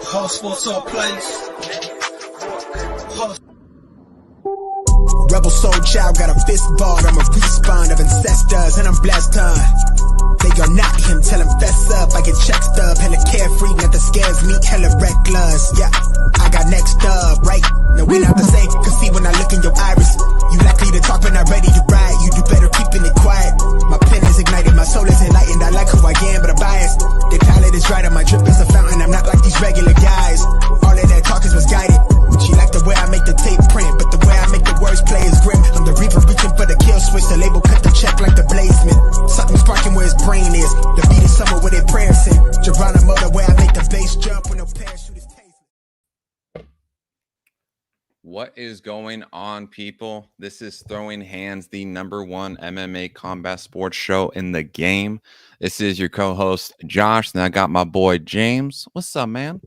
Whole sports all place. Rebel soul child got a fist ball, I'm a respawn of ancestors, and I'm blessed, They gon' knock him, tell him fess up, I get check stub, hella carefree, nothing scares me, hella reckless, yeah, I got next up, right, now we not the same, cause see when I look in your iris, you likely to talk but not ready to ride, you do better keeping it quiet, my pen is ignited, my soul is enlightened, I like who I am, but I'm biased, the palette is right, and my drip is a fountain, I'm not like these regular guys, all of that talk is misguided, she like the way I make the tape print, but the way I make the words play is grim, I'm the reaper reaching for the kill switch, the label cut the check like the blazement, something sparking where his brain is, the beat is somewhere where they prayers in, Geronimo the way I make the bass jump when no parachute is tasted. What is going on, people? This is Throwing Hands, the #1 MMA combat sports show in the game. This is your co-host, Josh, and I got my boy, James. What's up, man?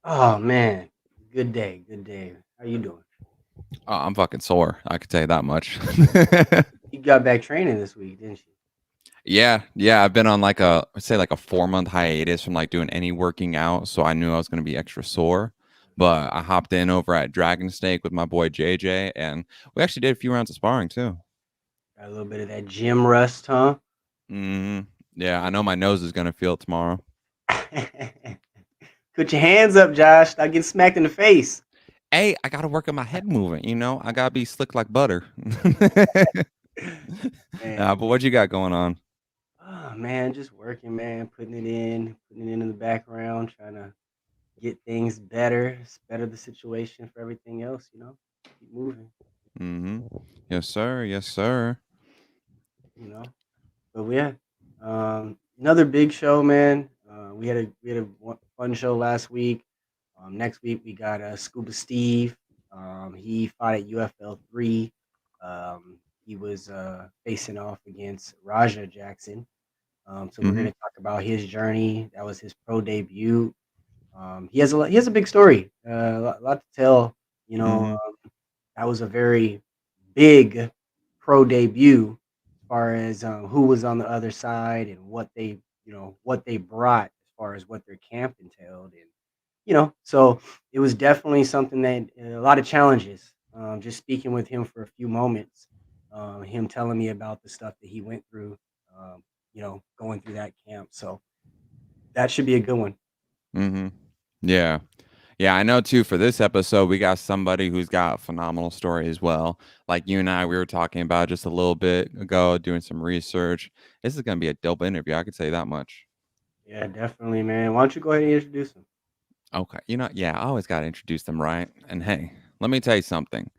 Oh, man. Good day. Good day. How you doing? Oh, I'm fucking sore. I can tell you that much. You got back training this week, didn't you? Yeah. I've been on like a 4-month hiatus from like doing any working out, so I knew I was going to be extra sore. But I hopped in over at Dragon Steak with my boy JJ, and we actually did a few rounds of sparring too. Got a little bit of that gym rust, huh? Yeah, I know my nose is going to feel it tomorrow. Put your hands up, Josh. Stop getting smacked in the face. Hey, I got to work on my head movement, I got to be slick like butter. But what you got going on? Oh, man, just working, man. Putting it in the background, trying to get things better, better the situation for everything else, keep moving. Yes, sir. But yeah, another big show, man. We had a fun show last week. Next week we got Scuba Steve. He fought at UFL 3. He was facing off against Raja Jackson. So we're going to talk about his journey. That was his pro debut. He has a big story, a lot to tell. That was a very big pro debut as far as who was on the other side and what they brought as far as what their camp entailed, and so it was definitely something that a lot of challenges. Just speaking with him for a few moments, him telling me about the stuff that he went through, going through that camp. So that should be a good one. Yeah, I know too. For this episode, we got somebody who's got a phenomenal story as well. Like you and I, we were talking about just a little bit ago, doing some research. This is going to be a dope interview. I could say that much. Yeah, definitely, man. Why don't you go ahead and introduce him? Okay. I always got to introduce them, right? And hey, let me tell you something.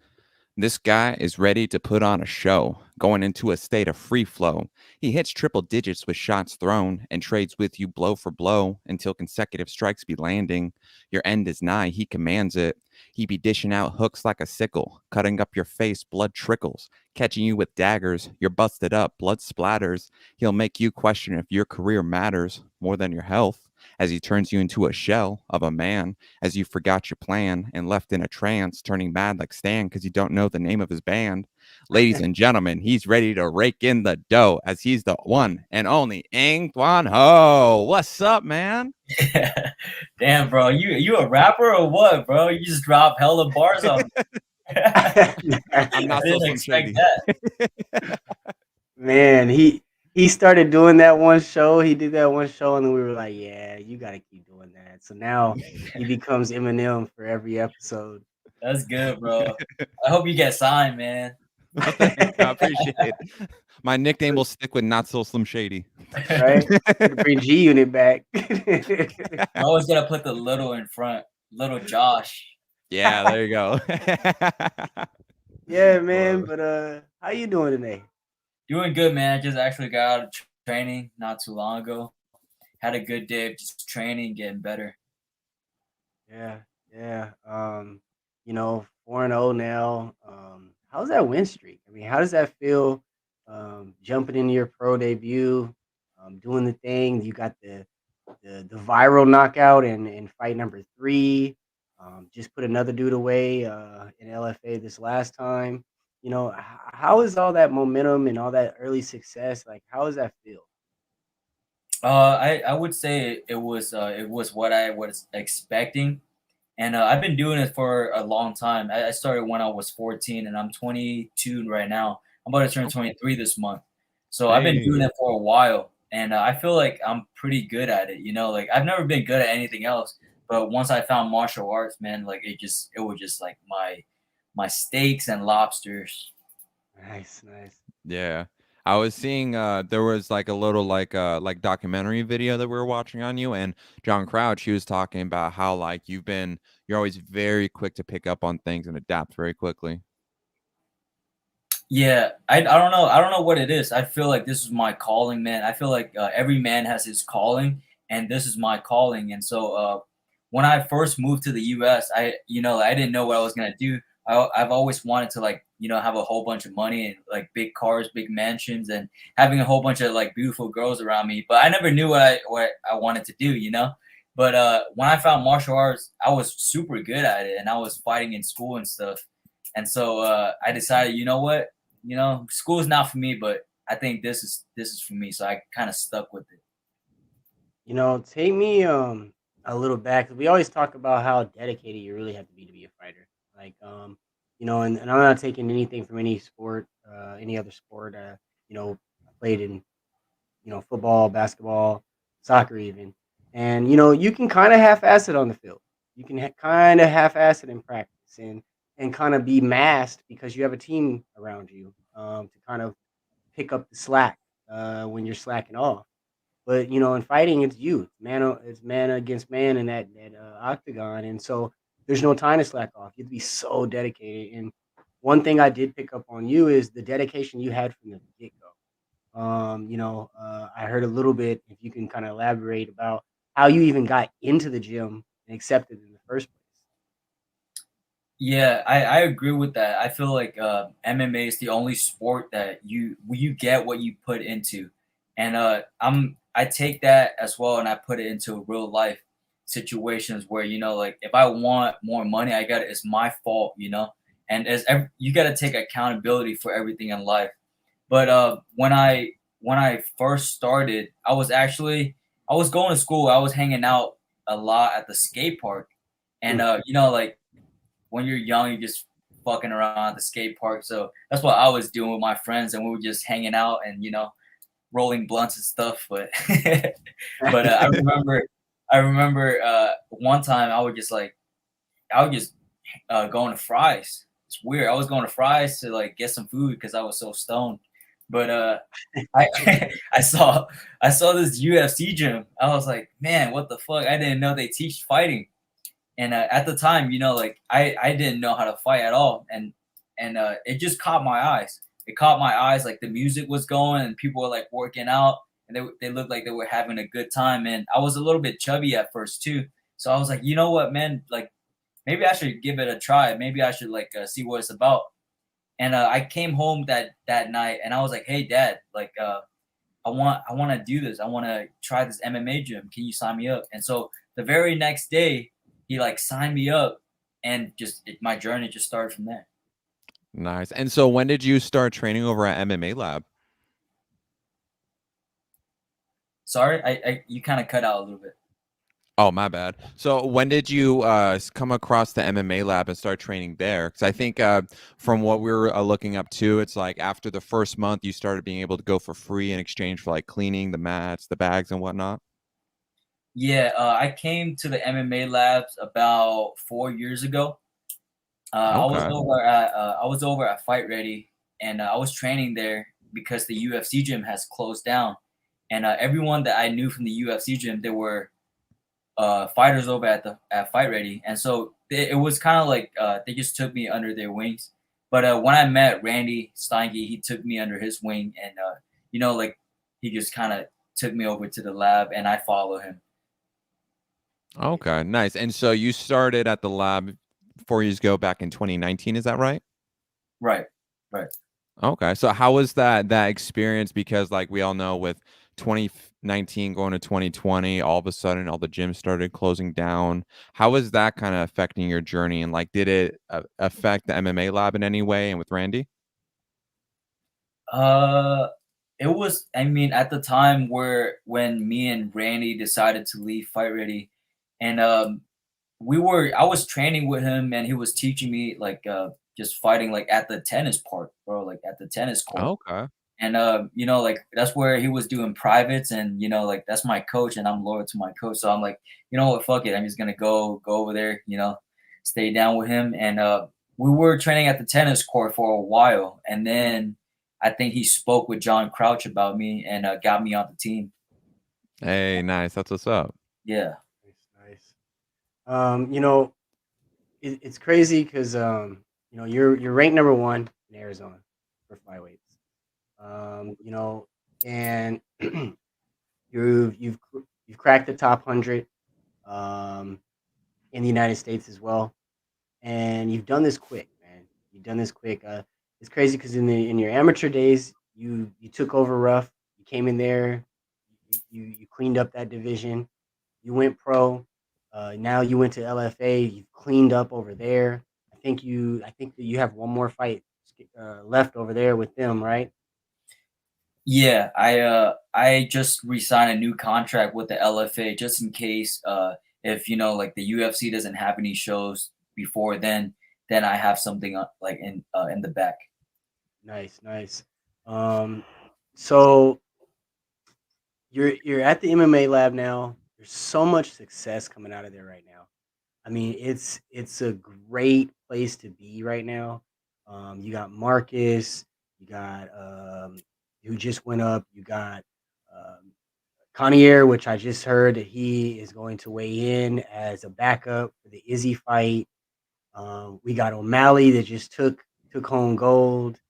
This guy is ready to put on a show, going into a state of free flow. He hits triple digits with shots thrown and trades with you blow for blow until consecutive strikes be landing. Your end is nigh, he commands it. He be dishing out hooks like a sickle, cutting up your face, blood trickles, catching you with daggers. You're busted up, blood splatters. He'll make you question if your career matters more than your health, as he turns you into a shell of a man, as you forgot your plan and left in a trance, turning mad like Stan because you don't know the name of his band. Ladies and gentlemen, he's ready to rake in the dough as he's the one and only An Tuan Ho. What's up, man? Damn, bro, you a rapper or what, bro? You just drop hella bars on me. I'm not so expect shady. that. Man, he started doing that one show. He did that one show, and then we were like, "Yeah, you got to keep doing that." So now he becomes Eminem for every episode. That's good, bro. I hope you get signed, man. I appreciate it. My nickname will stick with Not So Slim Shady. Right? Bring G Unit back. I always gotta put the little in front. Little Josh. Yeah, there you go. Yeah, man. But how you doing today? Doing good, man. Just actually got out of training not too long ago. Had a good day of just training, getting better. Yeah. 4-0 now. How's that win streak? I mean, how does that feel? Jumping into your pro debut, doing the thing. You got the viral knockout in fight number 3. Just put another dude away in LFA this last time. How is all that momentum and all that early success? Like, how does that feel? I would say it was what I was expecting, and I've been doing it for a long time. I started when I was 14, and I'm 22 right now. I'm about to turn Okay. 23 this month, so I've been doing Hey. it for a while, and I feel like I'm pretty good at it. You know, like I've never been good at anything else, but once I found martial arts, man, like it was just like my steaks and lobsters. Nice, nice. Yeah. I was seeing there was like a little like documentary video that we were watching on you, and John Crouch, he was talking about how like you're always very quick to pick up on things and adapt very quickly. Yeah, I don't know what it is. I feel like this is my calling, man. I feel like every man has his calling, and this is my calling. And so, when I first moved to the U.S., I didn't know what I was gonna do. I've always wanted to like, have a whole bunch of money and like big cars, big mansions, and having a whole bunch of like beautiful girls around me. But I never knew what I wanted to do, you know. But when I found martial arts, I was super good at it, and I was fighting in school and stuff. And so I decided, you know what? School is not for me, but I think this is for me. So I kind of stuck with it. Take me a little back. We always talk about how dedicated you really have to be a fighter. Like and I'm not taking anything from any sport, any other sport. I played in football, basketball, soccer, even, and you can kind of half-ass it on the field. You can kind of half-ass it in practice, and kind of be masked because you have a team around you to kind of pick up the slack when you're slacking off. But in fighting, it's you. It's man against man in that octagon, and so there's no time to slack off. You have to be so dedicated. And one thing I did pick up on you is the dedication you had from the get go. I heard a little bit. If you can kind of elaborate about how you even got into the gym and accepted in the first place. Yeah, I agree with that. I feel like MMA is the only sport that you get what you put into, and I take that as well, and I put it into real life situations where like if I want more money, it's my fault, and you got to take accountability for everything in life. But when I first started, I was going to school. I was hanging out a lot at the skate park, and Mm. like when you're young, you're just fucking around at the skate park. So that's what I was doing with my friends, and we were just hanging out and rolling blunts and stuff. But but I remember one time I would just going to Fry's. It's weird. I was going to Fry's to like get some food because I was so stoned. But I I saw this UFC gym. I was like, man, what the fuck? I didn't know they teach fighting. And at the time, like I didn't know how to fight at all, and it just caught my eyes. It caught my eyes, like the music was going and people were like working out, and they looked like they were having a good time. And I was a little bit chubby at first too, so I was like, you know what, man, like maybe I should give it a try. Maybe I should like see what it's about. And I came home that night, and I was like, hey, Dad, like I want to do this. I want to try this MMA gym. Can you sign me up? And so the very next day, he like signed me up, and my journey just started from there. Nice. And so when did you start training over at MMA Lab? Sorry, I you kind of cut out a little bit. Oh, my bad. So when did you come across the MMA Lab and start training there? Because I think from what we were looking up to, it's like after the first month, you started being able to go for free in exchange for like cleaning the mats, the bags, and whatnot. Yeah, I came to the MMA labs about 4 years ago. Okay. I was over at Fight Ready, and I was training there because the UFC gym has closed down. And everyone that I knew from the UFC gym, they were fighters over at Fight Ready, and so it was kind of like they just took me under their wings. But when I met Randy Steinke, he took me under his wing, and like he just kind of took me over to the lab, and I follow him. Okay. Nice. And so you started at the lab 4 years ago, back in 2019. Is that right? Right, right. Okay. So how was that experience? Because like we all know, with 2019 going to 2020, all of a sudden all the gyms started closing down. How was that kind of affecting your journey? And like, did it affect the MMA Lab in any way? And with Randy? Uh, It was, I mean, at the time when me and Randy decided to leave Fight Ready, and I was training with him, and he was teaching me like just fighting like at the tennis park, bro, like at the tennis court. Okay. And like that's where he was doing privates, and like that's my coach, and I'm loyal to my coach. So I'm like, you know what, fuck it, I'm just gonna go over there, stay down with him. And we were training at the tennis court for a while, and then I think he spoke with John Crouch about me and got me on the team. Hey, nice. That's what's up. Yeah. Nice. It's crazy because you're ranked number 1 in Arizona for flyweights. And you've cracked the top 100 in the United States as well, and you've done this quick, man. You've done this quick. It's crazy because in your amateur days, you took over rough. You came in there, you cleaned up that division. You went pro. Now you went to LFA. You've cleaned up over there. I think that you have one more fight left over there with them, right? Yeah, I just re-signed a new contract with the LFA just in case if like the UFC doesn't have any shows before then I have something like in the back. Nice, nice. So you're at the MMA Lab now. There's so much success coming out of there right now. I mean, it's a great place to be right now. You got Marcus, you got who just went up. You got um, Connier, which I just heard that he is going to weigh in as a backup for the Izzy fight. We got O'Malley that just took home gold.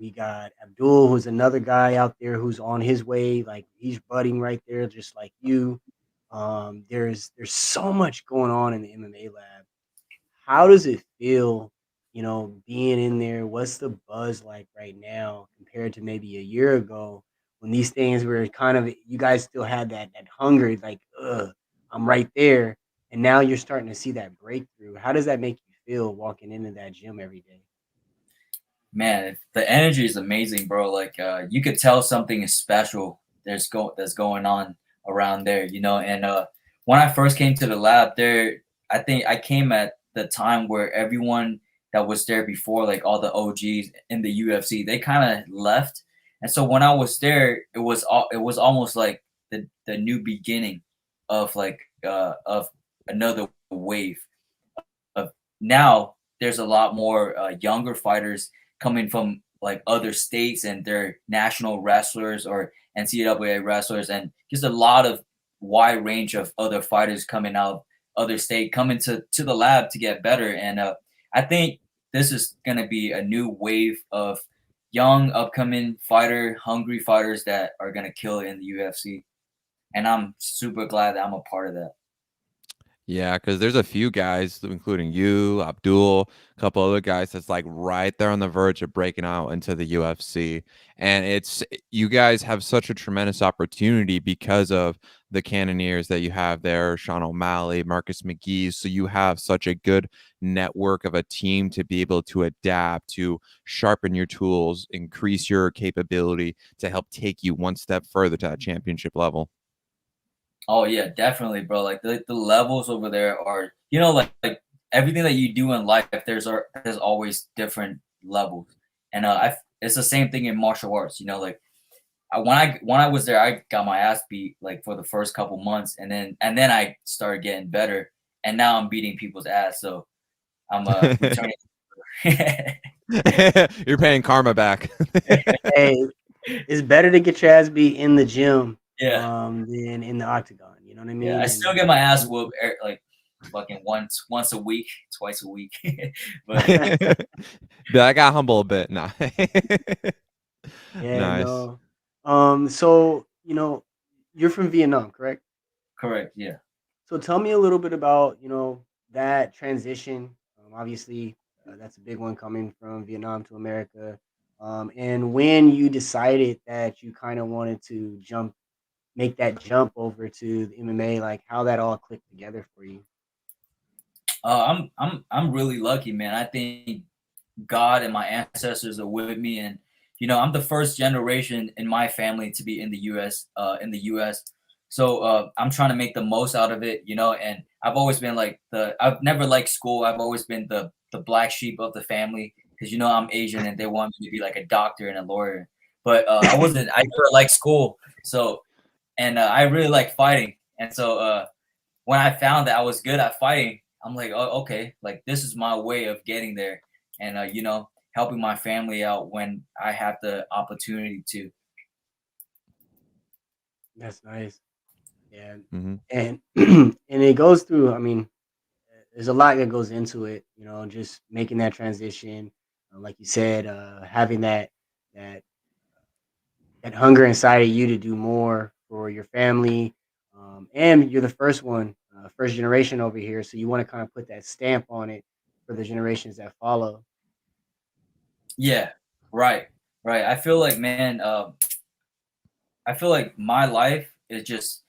We got Abdul, who's another guy out there who's on his way, like he's budding right there, just like you. There's so much going on in the MMA Lab. How does it feel, being in there? What's the buzz like right now compared to maybe a year ago when these things were kind of, you guys still had that hunger, like, I'm right there, and now you're starting to see that breakthrough. How does that make you feel walking into that gym every day? Man, the energy is amazing, bro. Like you could tell something is special that's going on around there, and when I first came to the lab there, I think I came at the time where everyone that was there before, like all the OGs in the UFC, they kind of left. And so when I was there, it was almost like the new beginning of like of another wave of now there's a lot more younger fighters coming from like other states, and they're national wrestlers or NCAA wrestlers, and just a lot of wide range of other fighters coming out of other state coming to the lab to get better. And I think this is going to be a new wave of young upcoming hungry fighters that are going to kill it in the UFC, and I'm super glad that I'm a part of that. Yeah, because there's a few guys, including you, Abdul, a couple other guys that's like right there on the verge of breaking out into the UFC. And you guys have such a tremendous opportunity because of the cannoneers that you have there, Sean O'Malley, Marcus McGee. So you have such a good network of a team to be able to adapt, to sharpen your tools, increase your capability to help take you one step further to that championship level. Oh yeah, definitely, bro. Like the levels over there are, like everything that you do in life, there's always different levels, and it's the same thing in martial arts. Like when I was there, I got my ass beat like for the first couple months, and then I started getting better, and now I'm beating people's ass. So I'm returning. You're paying karma back. Hey, it's better to get your ass beat in the gym Yeah, than in the octagon. You know what I yeah. mean? I still get my ass whooped like fucking once a week, twice a week, but. But I got humble a bit. Nah. Yeah, Nice. no. So you're from Vietnam, correct? Correct. Yeah. So tell me a little bit about that transition. Obviously, that's a big one coming from Vietnam to America. And when you decided that you kind of wanted to make that jump over to the MMA, like how that all clicked together for you. I'm really lucky, man. I think God and my ancestors are with me, and I'm the first generation in my family to be in the U.S. So I'm trying to make the most out of it, and I've always been like I've never liked school. I've always been the black sheep of the family because I'm Asian and they want me to be like a doctor and a lawyer. But I never liked school. So, and I really like fighting. And so when I found that I was good at fighting, I'm like, oh, okay, like this is my way of getting there. And, helping my family out when I have the opportunity to. That's nice. Yeah, Mm-hmm. and and it goes through. I mean, there's a lot that goes into it. Just making that transition, like you said, having that that hunger inside of you to do more for your family, and you're the first one, first generation over here, so you want to kind of put that stamp on it for the generations that follow. Yeah, right, right. I feel like, man, I feel like my life is just,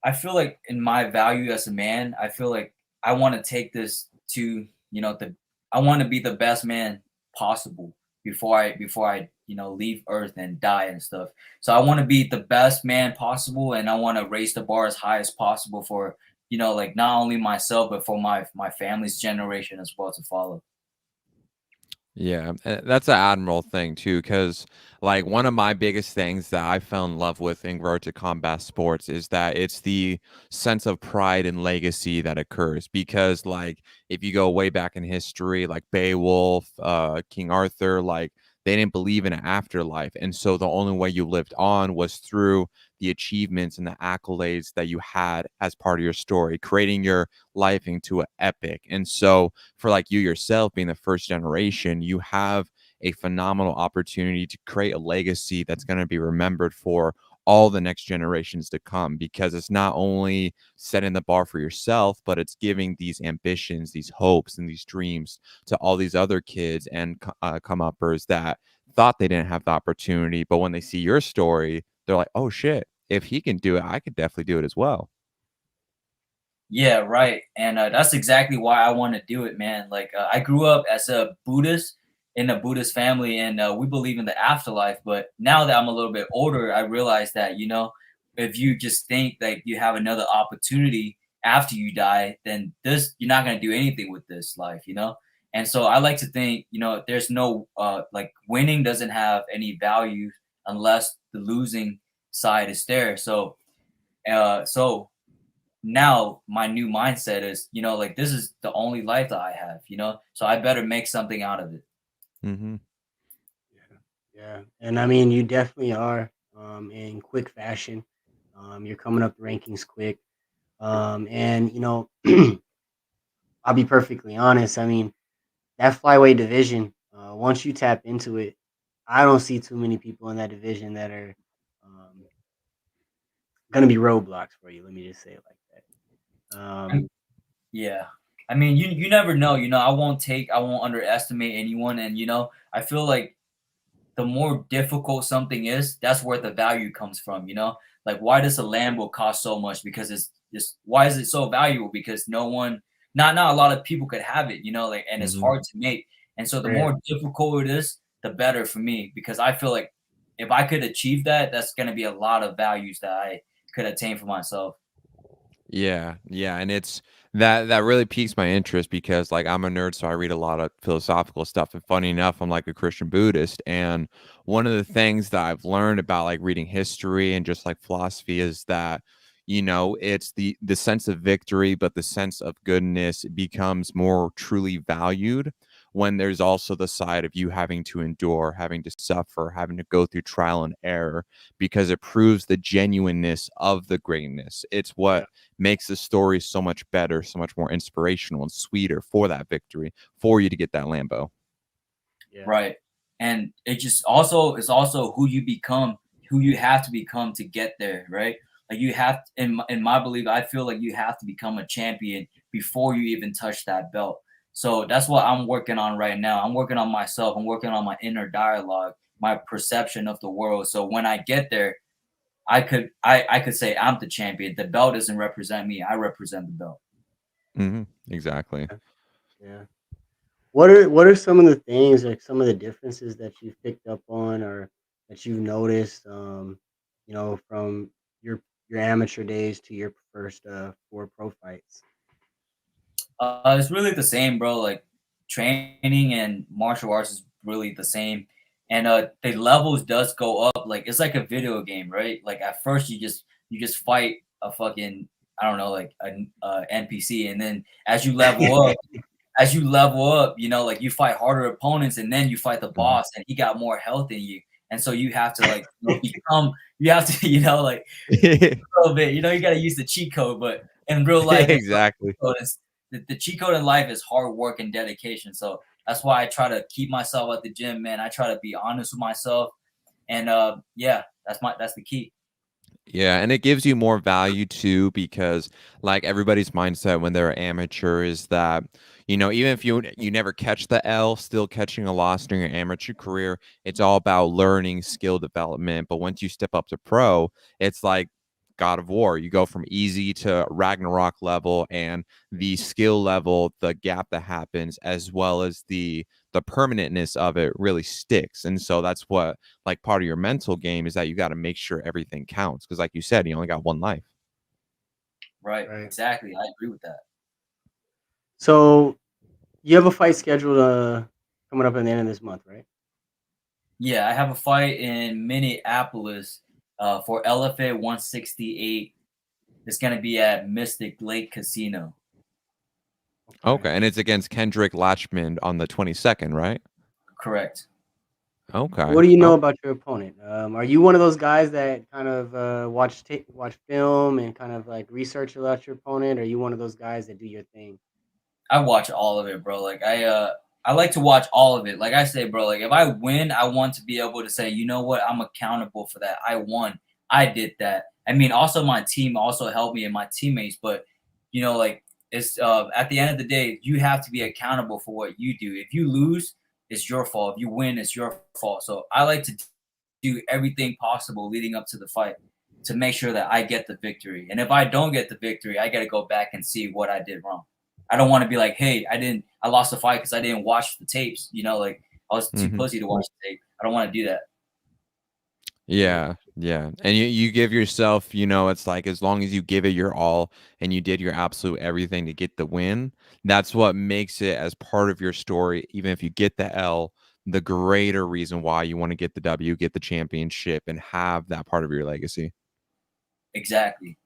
I feel like in my value as a man, I feel like I want to take this to, I want to be the best man possible before I leave Earth and die and stuff. So I want to be the best man possible, and I want to raise the bar as high as possible for, like not only myself but for my family's generation as well to follow. Yeah, that's an admirable thing too, because like one of my biggest things that I fell in love with in regard to combat sports is that it's the sense of pride and legacy that occurs. Because like if you go way back in history, like Beowulf, King Arthur, like they didn't believe in an afterlife, and so the only way you lived on was through the achievements and the accolades that you had as part of your story, creating your life into an epic. And so for like you yourself being the first generation, you have a phenomenal opportunity to create a legacy that's going to be remembered for all the next generations to come, because it's not only setting the bar for yourself, but it's giving these ambitions, these hopes, and these dreams to all these other kids and come uppers that thought they didn't have the opportunity. But when they see your story, they're like, oh shit, if he can do it, I could definitely do it as well. Yeah, right. And that's exactly why I want to do it, man. Like, I grew up as a Buddhist in a Buddhist family, and we believe in the afterlife. But now that I'm a little bit older, I realize that, if you just think that you have another opportunity after you die, then you're not going to do anything with this life. And so I like to think, there's no, like, winning doesn't have any value unless the losing side is there. So now my new mindset is, like this is the only life that I have, so I better make something out of it. Mm-hmm. Yeah, and I mean, you definitely are, in quick fashion. You're coming up the rankings quick, and I'll be perfectly honest. I mean, that flyweight division, once you tap into it, I don't see too many people in that division that are going to be roadblocks for you. Let me just say it like that. Yeah, I mean, you never know. I won't underestimate anyone, and I feel like the more difficult something is, that's where the value comes from. Like, why does a Lambo cost so much? Because it's just, why is it so valuable? Because not a lot of people could have it. Like, and it's Mm-hmm. hard to make. And so the Rare. more difficult it is, the better for me, because I feel like if I could achieve that, that's going to be a lot of values that I could attain for myself. Yeah, yeah, and it's that really piques my interest because like I'm a nerd, so I read a lot of philosophical stuff. And funny enough, I'm like a Christian Buddhist, and one of the things that I've learned about like reading history and just like philosophy is that it's the sense of victory, but the sense of goodness becomes more truly valued when there's also the side of you having to endure, having to suffer, having to go through trial and error, because it proves the genuineness of the greatness. It's Yeah, what makes the story so much better, so much more inspirational and sweeter for that victory, for you to get that Lambo. yeah, Right. And it's also who you become, who you have to become to get there, right? Like, you have, in my belief, I feel like you have to become a champion before you even touch that belt. So that's what I'm working on right now. I'm working on myself. I'm working on my inner dialogue, my perception of the world. So when I get there, I could say I'm the champion. The belt doesn't represent me. I represent the belt. Hmm. Exactly. yeah. What are some of the things, like some of the differences that you've picked up on or that you've noticed, from your amateur days to your first 4 pro fights? It's really the same, bro. Like training and martial arts is really the same, and the levels does go up. Like it's like a video game, right? Like at first you just fight a fucking, I don't know, like a NPC, and then as you level up, like you fight harder opponents, and then you fight the boss, and he got more health than you, and so you have to like become, you have to like a little bit, you got to use the cheat code, but in real life, Exactly. the cheat code in life is hard work and dedication. So that's why I try to keep myself at the gym, man. I try to be honest with myself, and yeah, that's the key. Yeah, and it gives you more value too, because like everybody's mindset when they're amateur is that, even if you never catch the L, still catching a loss during your amateur career, it's all about learning, skill development. But once you step up to pro, it's like God of War. You go from easy to Ragnarok level, and the skill level, the gap that happens, as well as the permanentness of it really sticks. And so that's what, like, part of your mental game is that you got to make sure everything counts, because like you said, you only got one life. Right, Right. exactly. I agree with that. So you have a fight scheduled coming up at the end of this month, right? Yeah, I have a fight in Minneapolis for LFA 168. It's gonna be at Mystic Lake Casino. Okay. Okay, and it's against Kendrick Latchman on the 22nd, right? Correct. Okay. What do you know Oh, about your opponent? Are you one of those guys that kind of watch film and kind of like research about your opponent? Or are you one of those guys that do your thing? I watch all of it, bro. Like I like to watch all of it. Like I say, bro, like if I win, I want to be able to say, you know what, I'm accountable for that. I won. I did that. I mean, also my team also helped me and my teammates, but like it's at the end of the day, you have to be accountable for what you do. If you lose, it's your fault. If you win, it's your fault. So I like to do everything possible leading up to the fight to make sure that I get the victory. And if I don't get the victory, I got to go back and see what I did wrong. I don't want to be like, hey, I lost the fight because I didn't watch the tapes. Like I was too mhm. pussy to watch the tape. I don't want to do that. Yeah. Yeah. And you give yourself, it's like as long as you give it your all and you did your absolute everything to get the win, that's what makes it as part of your story. Even if you get the L, the greater reason why you want to get the W, get the championship, and have that part of your legacy. Exactly.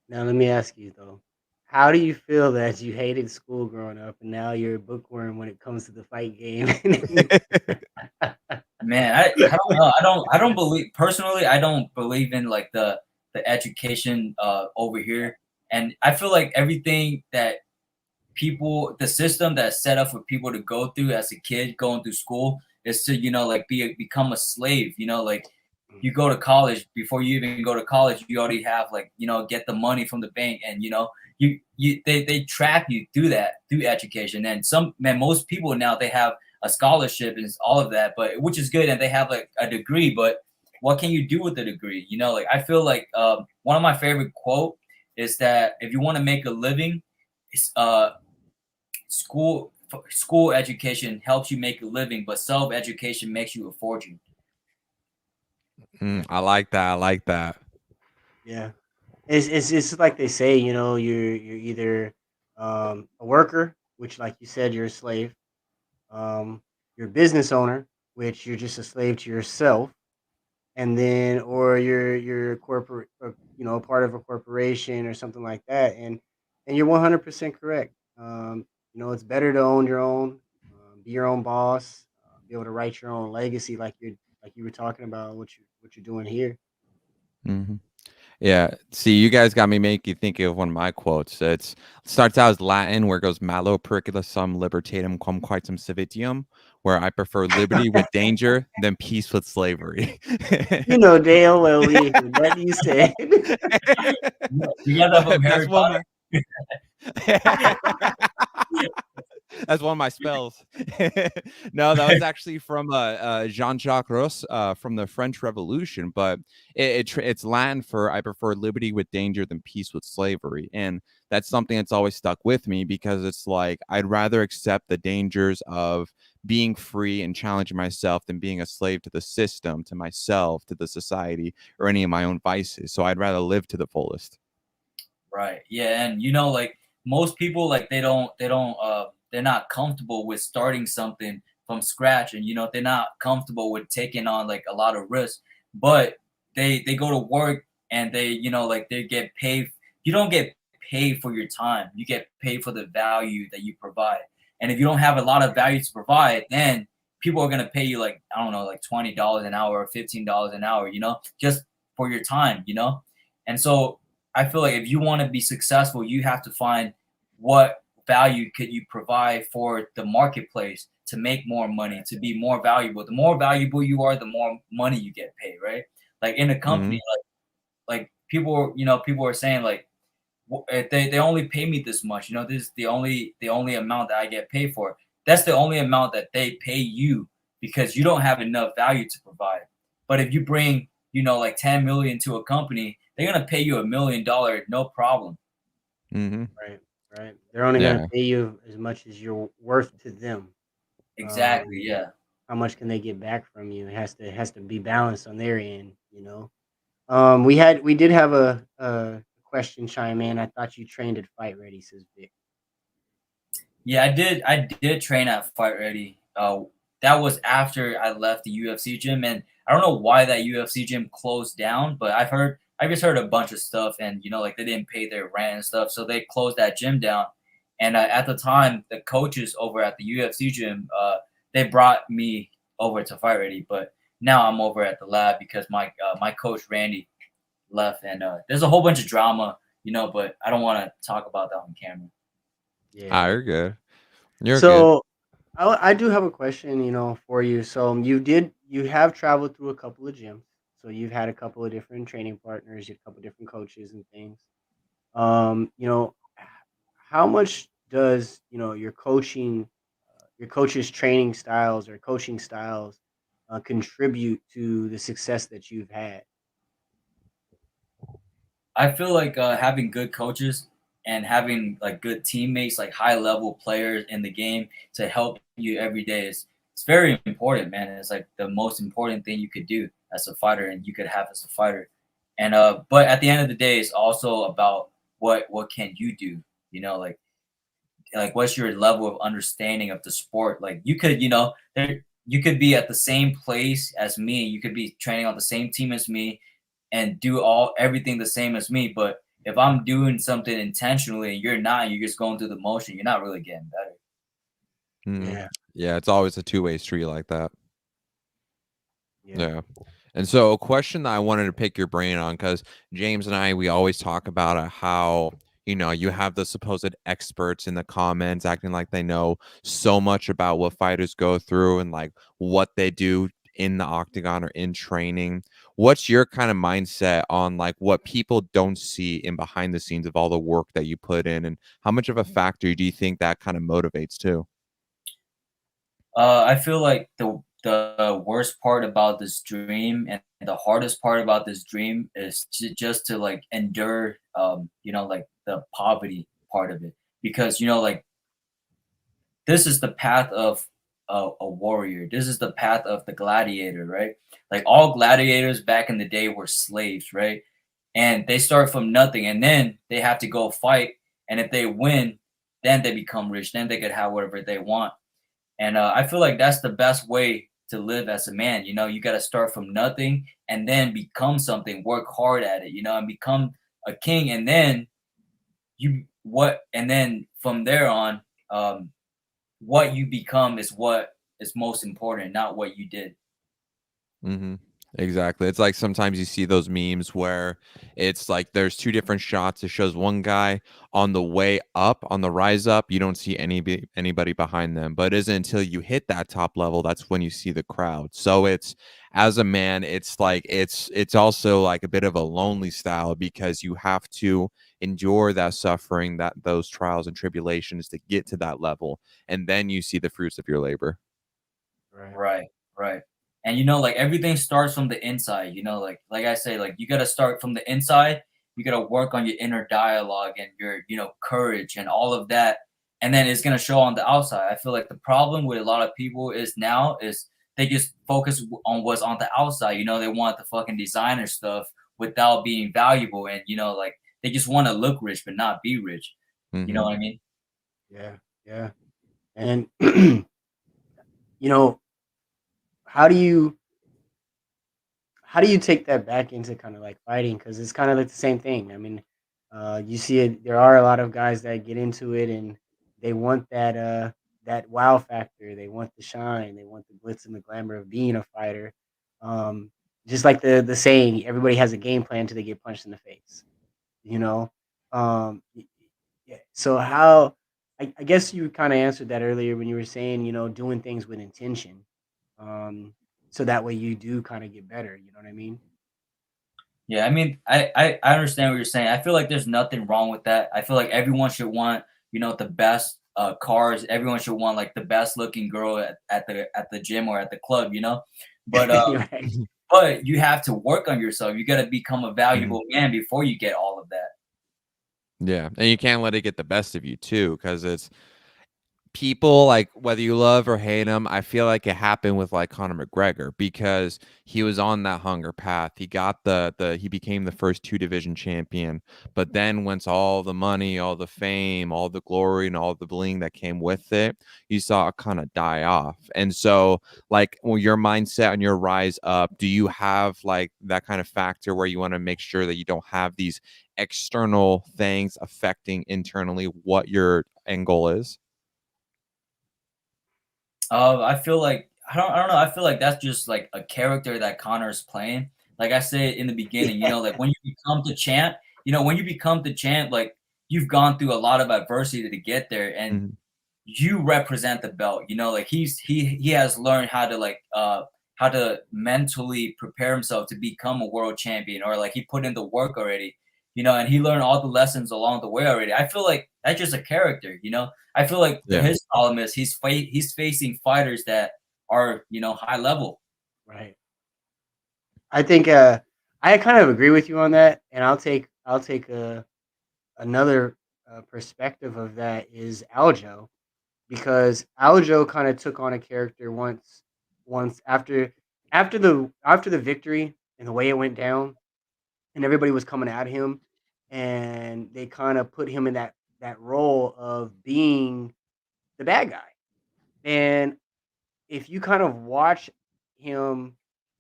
Now let me ask you though, how do you feel that you hated school growing up and now you're a bookworm when it comes to the fight game? Man, I don't know. I don't believe personally. I don't believe in like the education over here, and I feel like everything that the system that's set up for people to go through as a kid going through school is to like become a slave. Like you go to college, before you even go to college, you already have like get the money from the bank, and they trap you through that, through education. And most people now, they have a scholarship and all of that, but which is good, and they have like a degree, but what can you do with the degree? Like I feel like one of my favorite quote is that if you want to make a living, it's school education helps you make a living, but self-education makes you a fortune. I like that. I like that. Yeah. It's like they say, you're either a worker, which like you said, you're a slave, you're a business owner, which you're just a slave to yourself, and then or you're a corporate, part of a corporation or something like that, and you're 100% correct. It's better to own your own, be your own boss, be able to write your own legacy, like you were talking about what you're doing here. hmm Yeah. See, you guys got me make you think of one of my quotes. It starts out as Latin, where it goes malo pericula sum libertatem quam quaetum civitium, where I prefer liberty with danger than peace with slavery. You know damn well we ain't heard nothing you said. You got that from That's Harry one Potter? of my That's one of my spells. No, that was actually from Jean-Jacques Rousseau from the French Revolution, but it's Latin for "I prefer liberty with danger than peace with slavery," and that's something that's always stuck with me because it's like I'd rather accept the dangers of being free and challenging myself than being a slave to the system, to myself, to the society, or any of my own vices. So I'd rather live to the fullest. Right. Yeah, and like most people, like they're not comfortable with starting something from scratch, and they're not comfortable with taking on like a lot of risk. But they go to work and like they get paid. You don't get paid for your time. You get paid for the value that you provide. And if you don't have a lot of value to provide, then people are gonna pay you like, I don't know, like $20 an hour or $15 an hour, just for your time, And so I feel like if you want to be successful, you have to find what value could you provide for the marketplace to make more money, to be more valuable. The more valuable you are, the more money you get paid, right? Like in a company, like people, people are saying like, they only pay me this much. This is the only amount that I get paid for. That's the only amount that they pay you because you don't have enough value to provide. But if you bring, like 10 million to a company, they're gonna pay you $1 million, no problem. Right. They're only gonna pay you as much as you're worth to them. Exactly. Yeah. How much can they get back from you? It has to be balanced on their end. We did have a question chime in. I thought you trained at Fight Ready, says Vic. Yeah, I did train at Fight Ready. That was after I left the UFC gym, and I don't know why that UFC gym closed down, but I just heard a bunch of stuff, and like they didn't pay their rent and stuff, so they closed that gym down. And at the time, the coaches over at the UFC gym, they brought me over to Fight Ready, but now I'm over at the lab because my coach Randy left, and there's a whole bunch of drama, but I don't want to talk about that on camera. Yeah, you're good. You're good. I do have a question, for you. So you have traveled through a couple of gyms. So you've had a couple of different training partners, you had a couple of different coaches and things. How much does, your coach's training styles or coaching styles contribute to the success that you've had? I feel like having good coaches and having like good teammates, like high level players in the game to help you every day it's very important, man. It's like the most important thing you could do as a fighter and you could have as a fighter. And but at the end of the day, it's also about what can you do, like what's your level of understanding of the sport. Like you could, you could be at the same place as me, you could be training on the same team as me and do everything the same as me, but if I'm doing something intentionally and you're not, you're just going through the motion, you're not really getting better. Yeah, it's always a two-way street like that. Yeah. And so a question that I wanted to pick your brain on, because James and I, we always talk about how, you have the supposed experts in the comments acting like they know so much about what fighters go through and like what they do in the octagon or in training. What's your kind of mindset on like what people don't see in behind the scenes of all the work that you put in, and how much of a factor do you think that kind of motivates too? I feel like the worst part about this dream and the hardest part about this dream is just to like endure like the poverty part of it, because like this is the path of a warrior. This is the path of the gladiator, right? Like all gladiators back in the day were slaves, right? And they start from nothing, and then they have to go fight, and if they win, then they become rich, then they could have whatever they want. And I feel like that's the best way to live as a man. You got to start from nothing and then become something, work hard at it, and become a king. And then and then from there on, what you become is what is most important, not what you did. Exactly. It's like sometimes you see those memes where it's like there's two different shots. It shows one guy on the way up, on the rise up. You don't see anybody behind them, but it isn't until you hit that top level that's when you see the crowd. So it's, as a man, it's like it's also like a bit of a lonely style because you have to endure that suffering, those trials and tribulations to get to that level, and then you see the fruits of your labor. Right. And like everything starts from the inside, like I say, like you gotta start from the inside, you gotta work on your inner dialogue and your, courage and all of that. And then it's gonna show on the outside. I feel like the problem with a lot of people is they just focus on what's on the outside. They want the fucking designer stuff without being valuable. And like they just want to look rich but not be rich. Mm-hmm. You know what I mean? Yeah. And how do you take that back into kind of like fighting? Because it's kind of like the same thing. I mean, you see it. There are a lot of guys that get into it and they want that wow factor. They want the shine. They want the glitz and the glamour of being a fighter. Just like the saying, everybody has a game plan until they get punched in the face. Yeah. So how? I guess you kind of answered that earlier when you were saying, doing things with intention. So that way you do kind of get better. You know what I mean? Yeah, I mean, I understand what you're saying. I feel like there's nothing wrong with that. I feel like everyone should want, the best cars. Everyone should want like the best looking girl at the gym or at the club, But Right. but you have to work on yourself. You got to become a valuable man before you get all of that. Yeah, and you can't let it get the best of you too, because it's people, like, whether you love or hate him, I feel like it happened with like Conor McGregor, because he was on that hunger path. He got he became the first 2 division champion, but then once all the money, all the fame, all the glory, and all the bling that came with it, you saw it kind of die off. And so, like, your mindset and your rise up, do you have like that kind of factor where you want to make sure that you don't have these external things affecting internally what your end goal is? I feel like I don't know. I feel like that's just like a character that Connor's playing. Like I said in the beginning, like when you become the champ, like you've gone through a lot of adversity to get there, and you represent the belt. Like he has learned how to mentally prepare himself to become a world champion, or like he put in the work already. And he learned all the lessons along the way already. I feel like that's just a character. I feel like his problem is he's facing fighters that are high level. Right. I think I kind of agree with you on that, and I'll take another perspective of that is Aljo, because Aljo kind of took on a character once after the victory and the way it went down, and everybody was coming at him, and they kind of put him in that role of being the bad guy. And if you kind of watch him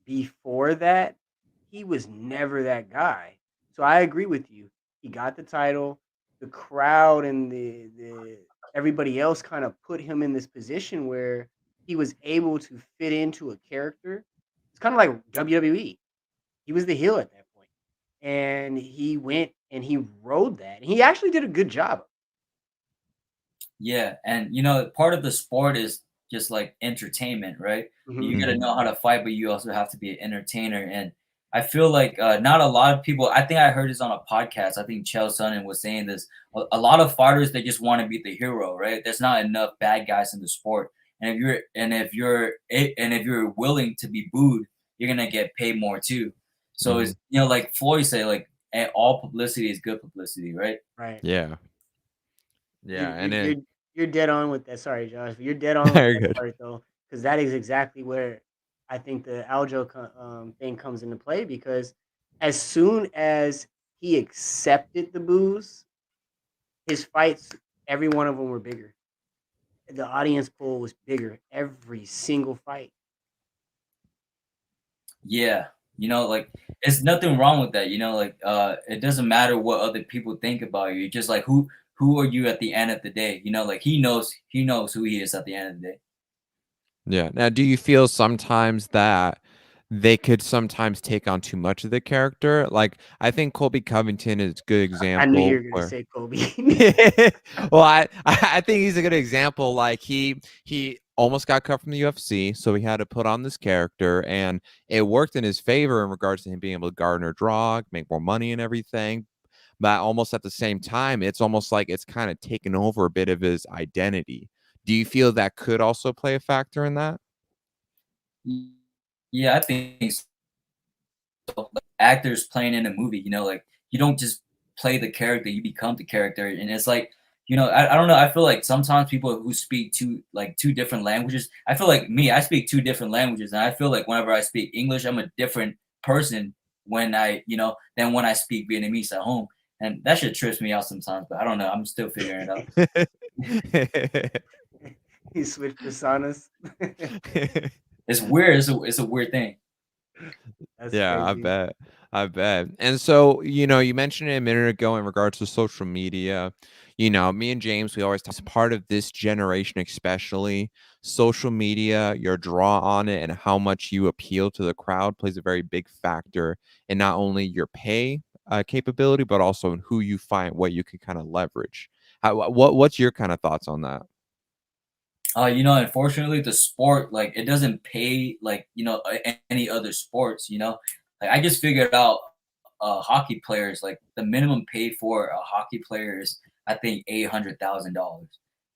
before that, he was never that guy. So I agree with you. He got the title. The crowd and the everybody else kind of put him in this position where he was able to fit into a character. It's kind of like WWE. He was the heel at that point, and he went and he rode that. And he actually did a good job. Yeah, and part of the sport is just like entertainment, right? You got to Mhm. know how to fight, but you also have to be an entertainer. And I feel like not a lot of people. I think I heard this on a podcast. I think Chael Sonnen was saying this. A lot of fighters, they just want to be the hero, right? There's not enough bad guys in the sport. And if you're willing to be booed, you're gonna get paid more too. So it's like Floyd say, like all publicity is good publicity, right? Right. Yeah. Yeah, and You're dead on with that. Sorry, Josh, but you're dead on with very that good. part though, because that is exactly where I think the Aljo thing comes into play. Because as soon as he accepted the booze, his fights, every one of them were bigger. The audience pool was bigger every single fight. Yeah, like it's nothing wrong with that. Like it doesn't matter what other people think about you. It's just like who are you at the end of the day? Like he knows who he is at the end of the day. Yeah. Now, do you feel sometimes that they could sometimes take on too much of the character? Like, I think Colby Covington is a good I knew you example were gonna where say Kobe. well, I think he's a good example. Like he almost got cut from the UFC, so he had to put on this character, and it worked in his favor in regards to him being able to garner draw, make more money, and everything. but almost at the same time, it's almost like it's kind of taken over a bit of his identity. Do you feel that could also play a factor in that? Yeah, I think so. Like, actors playing in a movie, like you don't just play the character, you become the character. And it's like, I don't know. I feel like sometimes people who speak two different languages, I feel like me, I speak two different languages. And I feel like whenever I speak English, I'm a different person than when I speak Vietnamese at home. And that shit trips me out sometimes, but I don't know. I'm still figuring it out. He switched personas. It's weird. It's a weird thing. That's Yeah, I crazy. bet. I bet. And so, you mentioned it a minute ago in regards to social media. Me and James, we always talk, as part of this generation, especially social media, your draw on it and how much you appeal to the crowd plays a very big factor in not only your pay capability, but also in who you find, what you can kind of leverage. What's your kind of thoughts on that? Unfortunately, the sport, like, it doesn't pay like, any other sports, Like, I just figured out hockey players, like the minimum paid for a hockey player is, I think, $800,000.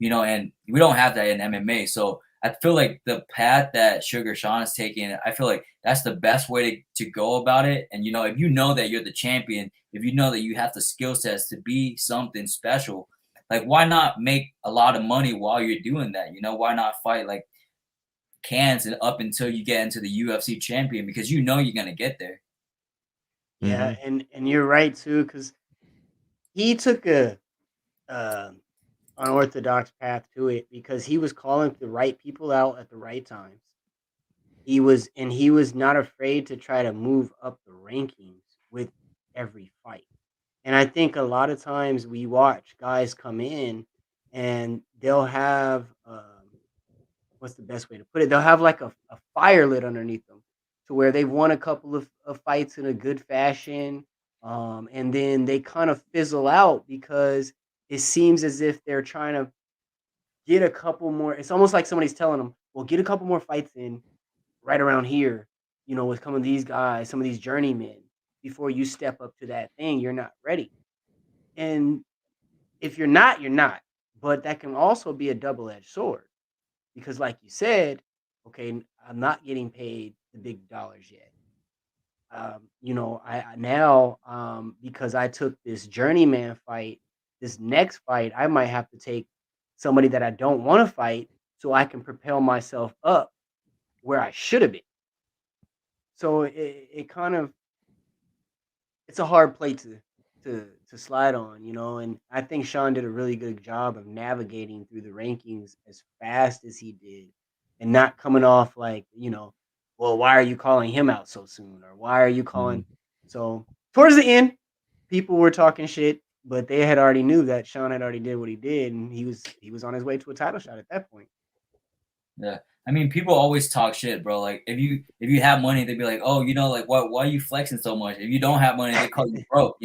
And we don't have that in MMA. So I feel like the path that Sugar Sean is taking, I feel like that's the best way to go about it. And if you know that you're the champion, if you know that you have the skill sets to be something special, like, why not make a lot of money while you're doing that? Why not fight like cans and up until you get into the UFC champion, because you're gonna get there. Yeah, and you're right too, because he took a unorthodox path to it because he was calling the right people out at the right times. He was not afraid to try to move up the rankings with every fight. And I think a lot of times we watch guys come in and they'll have what's the best way to put it? They'll have like a fire lit underneath them to where they've won a couple of fights in a good fashion. And then they kind of fizzle out because it seems as if they're trying to get a couple more. It's almost like somebody's telling them, well, get a couple more fights in right around here, with some of these guys, some of these journeymen, before you step up to that thing. You're not ready. And if you're not, you're not. But that can also be a double edged sword because, like you said, okay, I'm not getting paid the big dollars yet. I now, because I took this journeyman fight, this next fight, I might have to take somebody that I don't want to fight so I can propel myself up where I should have been. So it kind of, it's a hard plate to slide on, and I think Sean did a really good job of navigating through the rankings as fast as he did and not coming off like, well, why are you calling him out so soon? Or why are you calling? So towards the end, people were talking shit, but they had already knew that Sean had already did what he did, and he was on his way to a title shot at that point. Yeah. I mean, people always talk shit, bro. Like, if you have money, they'd be like, oh, like, why are you flexing so much? If you don't have money, they call you broke.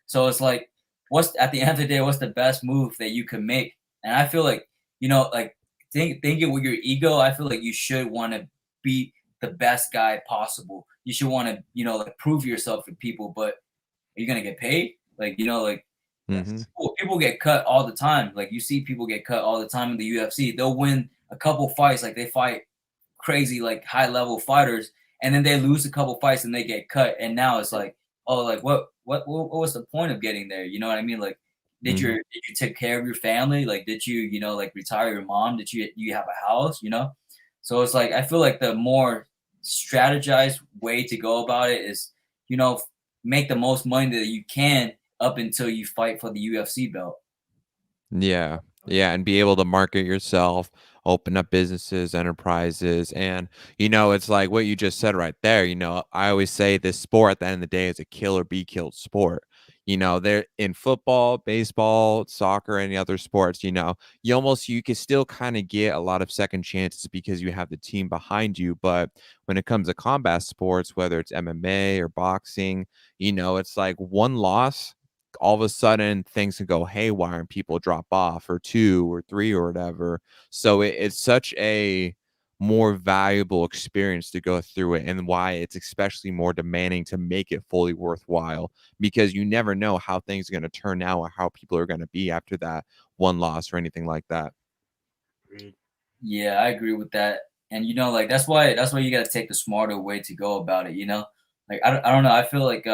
So it's like, what's at the end of the day, what's the best move that you can make? And I feel like, like, thinking with your ego, I feel like you should want to be the best guy possible. You should want to, like, prove yourself to people, but are you gonna get paid? Like, like, people get cut all the time. Like, you see people get cut all the time in the UFC. They'll win a couple fights, like they fight crazy, like high level fighters, and then they lose a couple fights and they get cut. And now it's like, oh, like what was the point of getting there? You know what I mean? Like, did you take care of your family? Like, did you like retire your mom? Did you have a house? So it's like, I feel like the more strategized way to go about it is, make the most money that you can up until you fight for the UFC belt. Yeah. Yeah. And be able to market yourself, open up businesses, enterprises. And, it's like what you just said right there. I always say this sport at the end of the day is a kill or be killed sport. They're in football, baseball, soccer, any other sports, you can still kind of get a lot of second chances because you have the team behind you. But when it comes to combat sports, whether it's MMA or boxing, it's like one loss, all of a sudden things can go haywire and people drop off, or two or three or whatever. So it's such a more valuable experience to go through it, and why it's especially more demanding to make it fully worthwhile, because you never know how things are going to turn out or how people are going to be after that one loss or anything like that. Agreed. Yeah, I agree with that. And like that's why you got to take the smarter way to go about it. Like I don't know. I feel like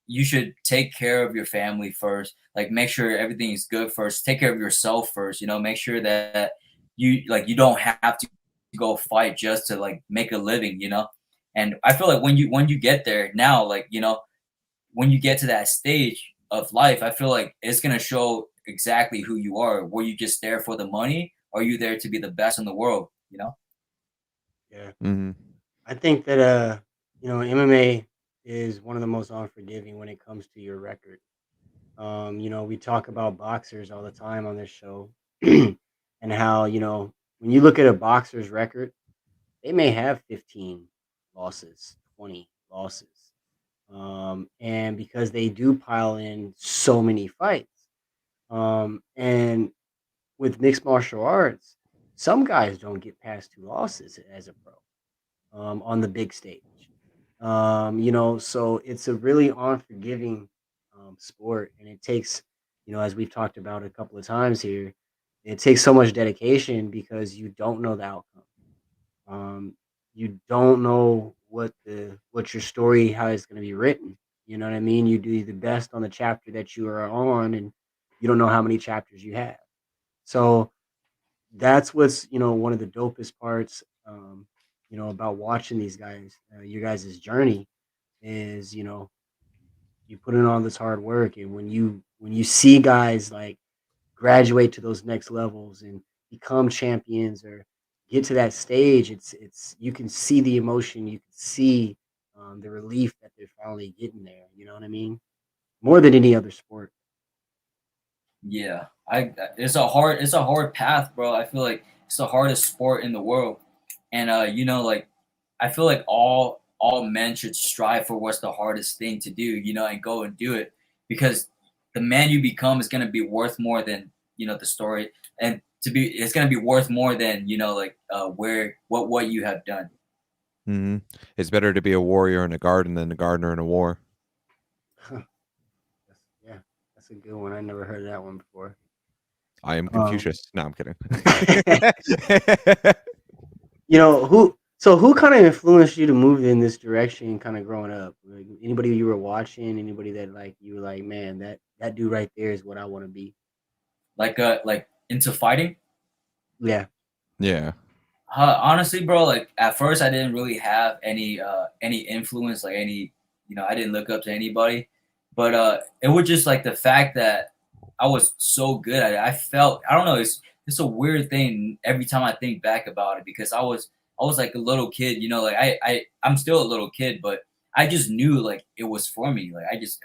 you should take care of your family first. Like make sure everything is good first. Take care of yourself first. Make sure that you don't have to go fight just to like make a living. And I feel like when you get there now, like when you get to that stage of life, I feel like it's gonna show exactly who you are. Were you just there for the money? Or are you there to be the best in the world? Yeah. Mm-hmm. I think that MMA is one of the most unforgiving when it comes to your record. We talk about boxers all the time on this show, and how when you look at a boxer's record, they may have 15 losses, 20 losses, and because they do pile in so many fights, and with mixed martial arts, some guys don't get past 2 losses as a pro on the big stage. So it's a really unforgiving sport, and it takes, as we've talked about a couple of times here, it takes so much dedication because you don't know the outcome. You don't know what your story, how it's going to be written. You know what I mean? You do the best on the chapter that you are on, and you don't know how many chapters you have. So that's what's one of the dopest parts about watching these guys, your guys' journey is you put in all this hard work, and when you see guys like graduate to those next levels and become champions or get to that stage, it's you can see the emotion, you can see the relief that they're finally getting there. You know what I mean? More than any other sport. Yeah, it's a hard path, bro. I feel like it's the hardest sport in the world, and like I feel like all men should strive for what's the hardest thing to do, and go and do it because the man you become is gonna be worth more than the story, and it's gonna be worth more than like where what you have done. Mm-hmm. It's better to be a warrior in a garden than a gardener in a war. Yeah, that's a good one. I never heard that one before. I am Um, Confucius. No, I'm kidding. who kind of influenced you to move in this direction kind of growing up? Like, anybody you were watching, anybody that like you were like, man, that dude right there is what I want to be. Like into fighting. Yeah. Yeah. Honestly, bro, like at first I didn't really have any influence, like any, I didn't look up to anybody, but it was just like the fact that I was so good at it. I felt, I don't know, it's a weird thing every time I think back about it because I was like a little kid, like I'm still a little kid, but I just knew like it was for me. Like I just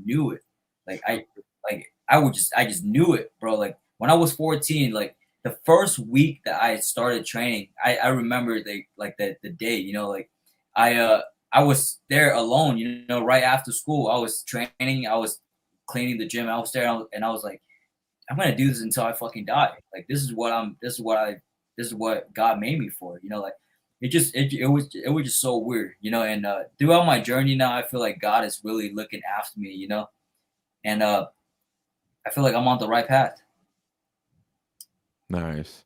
knew it. Like I just knew it, bro. Like when I was 14, like the first week that I started training, I remember the day, like I was there alone, right after school. I was training, I was cleaning the gym, I was there, and I was like, I'm gonna do this until I fucking die. Like this is what God made me for, like it was just so weird, and throughout my journey now I feel like God is really looking after me, and I feel like I'm on the right path. Nice.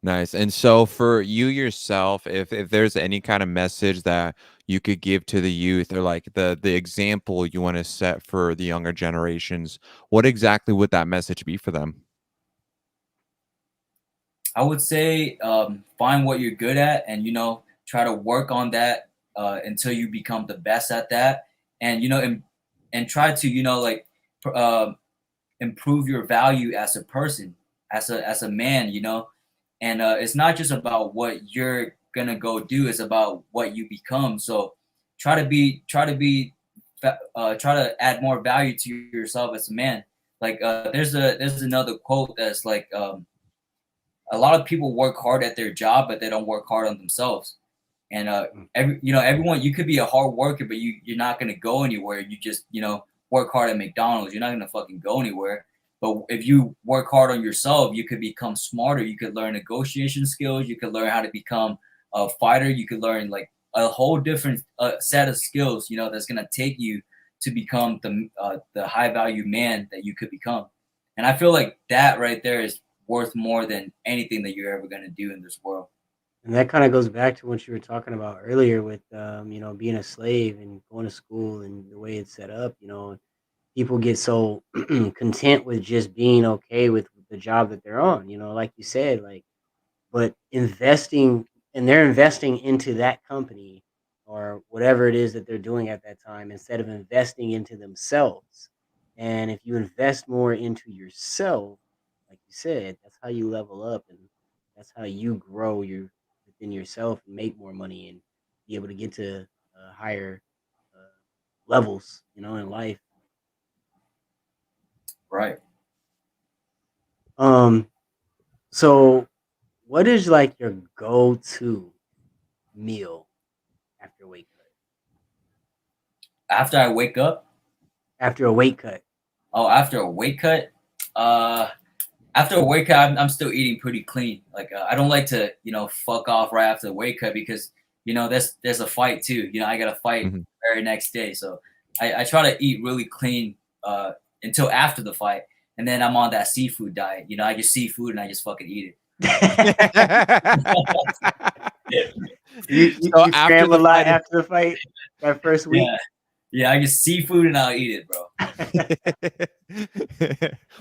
Nice. And so for you yourself, if there's any kind of message that you could give to the youth, or like the example you want to set for the younger generations, what exactly would that message be for them? I would say find what you're good at and try to work on that until you become the best at that, and and try to like pr- uh, improve your value as a person, as a man, and it's not just about what you're gonna go do; it's about what you become. So try to add more value to yourself as a man. Like there's another quote that's like. A lot of people work hard at their job, but they don't work hard on themselves. And everyone, you could be a hard worker, but you're not gonna go anywhere. You just work hard at McDonald's. You're not gonna fucking go anywhere. But if you work hard on yourself, you could become smarter. You could learn negotiation skills. You could learn how to become a fighter. You could learn like a whole different set of skills, you know, that's gonna take you to become the high value man that you could become. And I feel like that right there is worth more than anything that you're ever gonna do in this world. And that kind of goes back to what you were talking about earlier with, you know, being a slave and going to school and the way it's set up. You know, people get so content with just being okay with the job that they're on. You know, like you said, like, but investing and they're investing into that company or whatever it is that they're doing at that time instead of investing into themselves. And if you invest more into yourself, like you said, that's how you level up and that's how you grow your within yourself and make more money and be able to get to higher uh, levels, you know, in life. Right. So what is like your go-to meal after a weight cut? After I wake up, After a weight cut. oh, after a weight cut, uh, after a weight cut, I'm still eating pretty clean. Like I don't like to, you know, fuck off right after the weight cut because, you know, there's a fight too. You know, I got to fight very next day. So I try to eat really clean until after the fight. And then I'm on that seafood diet. You know, I just seafood and I just fucking eat it. You So after scramble the a lot fight- after the fight that first week. Yeah, I just seafood and I'll eat it, bro.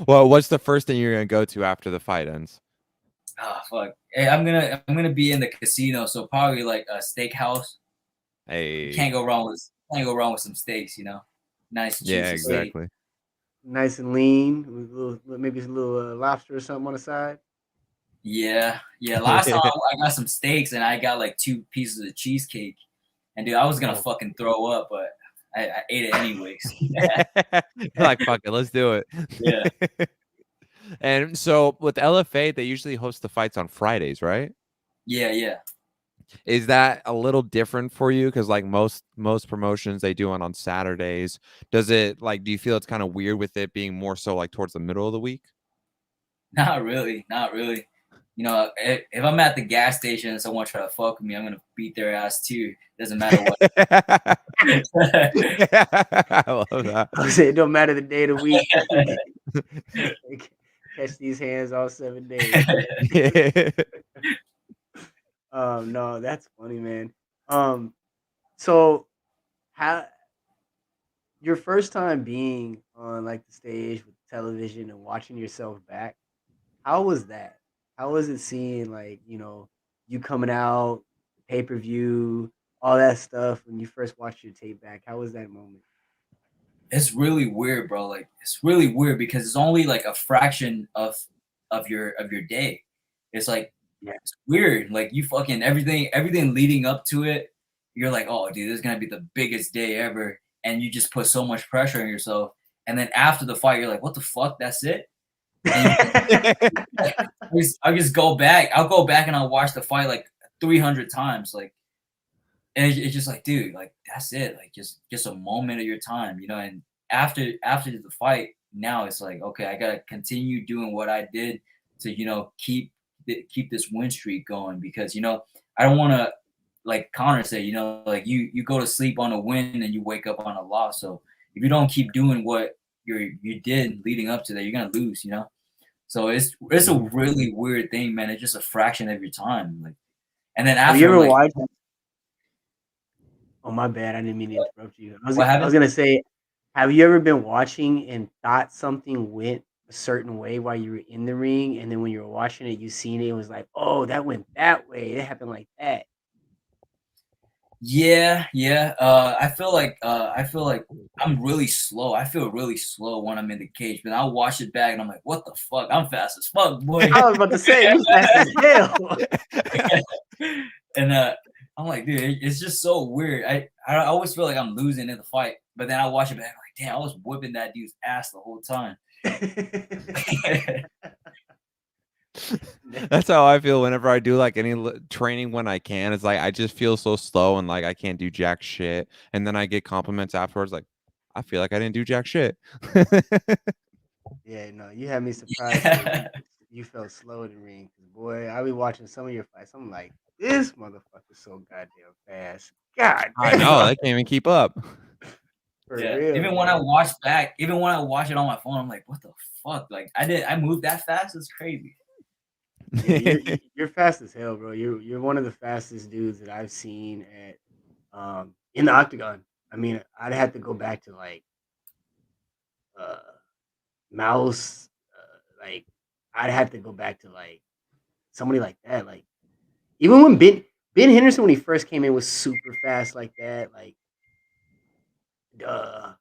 Well, what's the first thing you're gonna go to after the fight ends? Oh fuck. Hey, I'm gonna be in the casino, so probably like a steakhouse. Hey, Can't go wrong with some steaks, you know. Nice juicy yeah, steak. exactly. Nice and lean with a little, maybe a little lobster or something on the side. Yeah. Last time I got some steaks and I got like 2 pieces of cheesecake, and dude, I was gonna fucking throw up, but I ate it anyways. You're like, fuck it, let's do it. Yeah. And so with LFA, they usually host the fights on Fridays, right? Yeah. Is that a little different for you? Because like most promotions, they do it on Saturdays. Does it like? Do you feel it's kind of weird with it being more so like towards the middle of the week? Not really. You know, if I'm at the gas station and someone try to fuck with me, I'm gonna beat their ass too. Doesn't matter what. I love that. I say it don't matter the day of the week. Catch these hands all 7 days. No, that's funny, man. So how your first time being on like the stage with television and watching yourself back, how was that? How was it seeing like, you know, you coming out, pay-per-view, all that stuff when you first watched your tape back? How was that moment? It's really weird, bro. Like it's really weird because it's only like a fraction of your day. It's like it's weird. Like you fucking everything leading up to it, you're like, oh dude, this is gonna be the biggest day ever. And you just put so much pressure on yourself. And then after the fight, you're like, what the fuck? That's it? I just go back. I'll go back and I'll watch the fight like 300 times. Like, and it's just like, dude, like that's it. Like just a moment of your time, you know. And after the fight, now it's like, okay, I gotta continue doing what I did to, you know, keep this win streak going because, you know, I don't want to, like Connor said, you know, like you go to sleep on a win and you wake up on a loss. So if you don't keep doing what you did leading up to that, you're gonna lose, you know. So it's a really weird thing, man. It's just a fraction of your time, like. And then after, Have you ever like, watched? Oh, my bad. I didn't mean to interrupt you. I was What happened? gonna say, have you ever been watching and thought something went a certain way while you were in the ring, and then when you were watching it, you seen it, it was like, oh, that went that way. It happened like that. Yeah. I feel like I'm really slow. I feel really slow when I'm in the cage, but I'll watch it back and I'm like, what the fuck? I'm fast as fuck, boy. I was about to say, you fast as hell. And I'm like, dude, it's just so weird. I always feel like I'm losing in the fight, but then I watch it back, I'm like, damn, I was whipping that dude's ass the whole time. That's how I feel whenever I do like any training when I can. It's like I just feel so slow and like I can't do jack shit. And then I get compliments afterwards, like I feel like I didn't do jack shit. Yeah, no, you had me surprised. That you felt slow in the ring. 'Cause, boy, I be watching some of your fights. I'm like, this motherfucker's so goddamn fast. God I damn. know they can't even keep up. For Yeah. real. Even when I watch back, even when I watch it on my phone, I'm like, what the fuck? Like I moved that fast? It's crazy. Yeah, you're fast as hell, bro. You're one of the fastest dudes that I've seen at in the octagon. I mean, I'd have to go back to like uh Mouse, like I'd have to go back to like somebody like that. Like even when Ben Henderson when he first came in was super fast like that. Like uh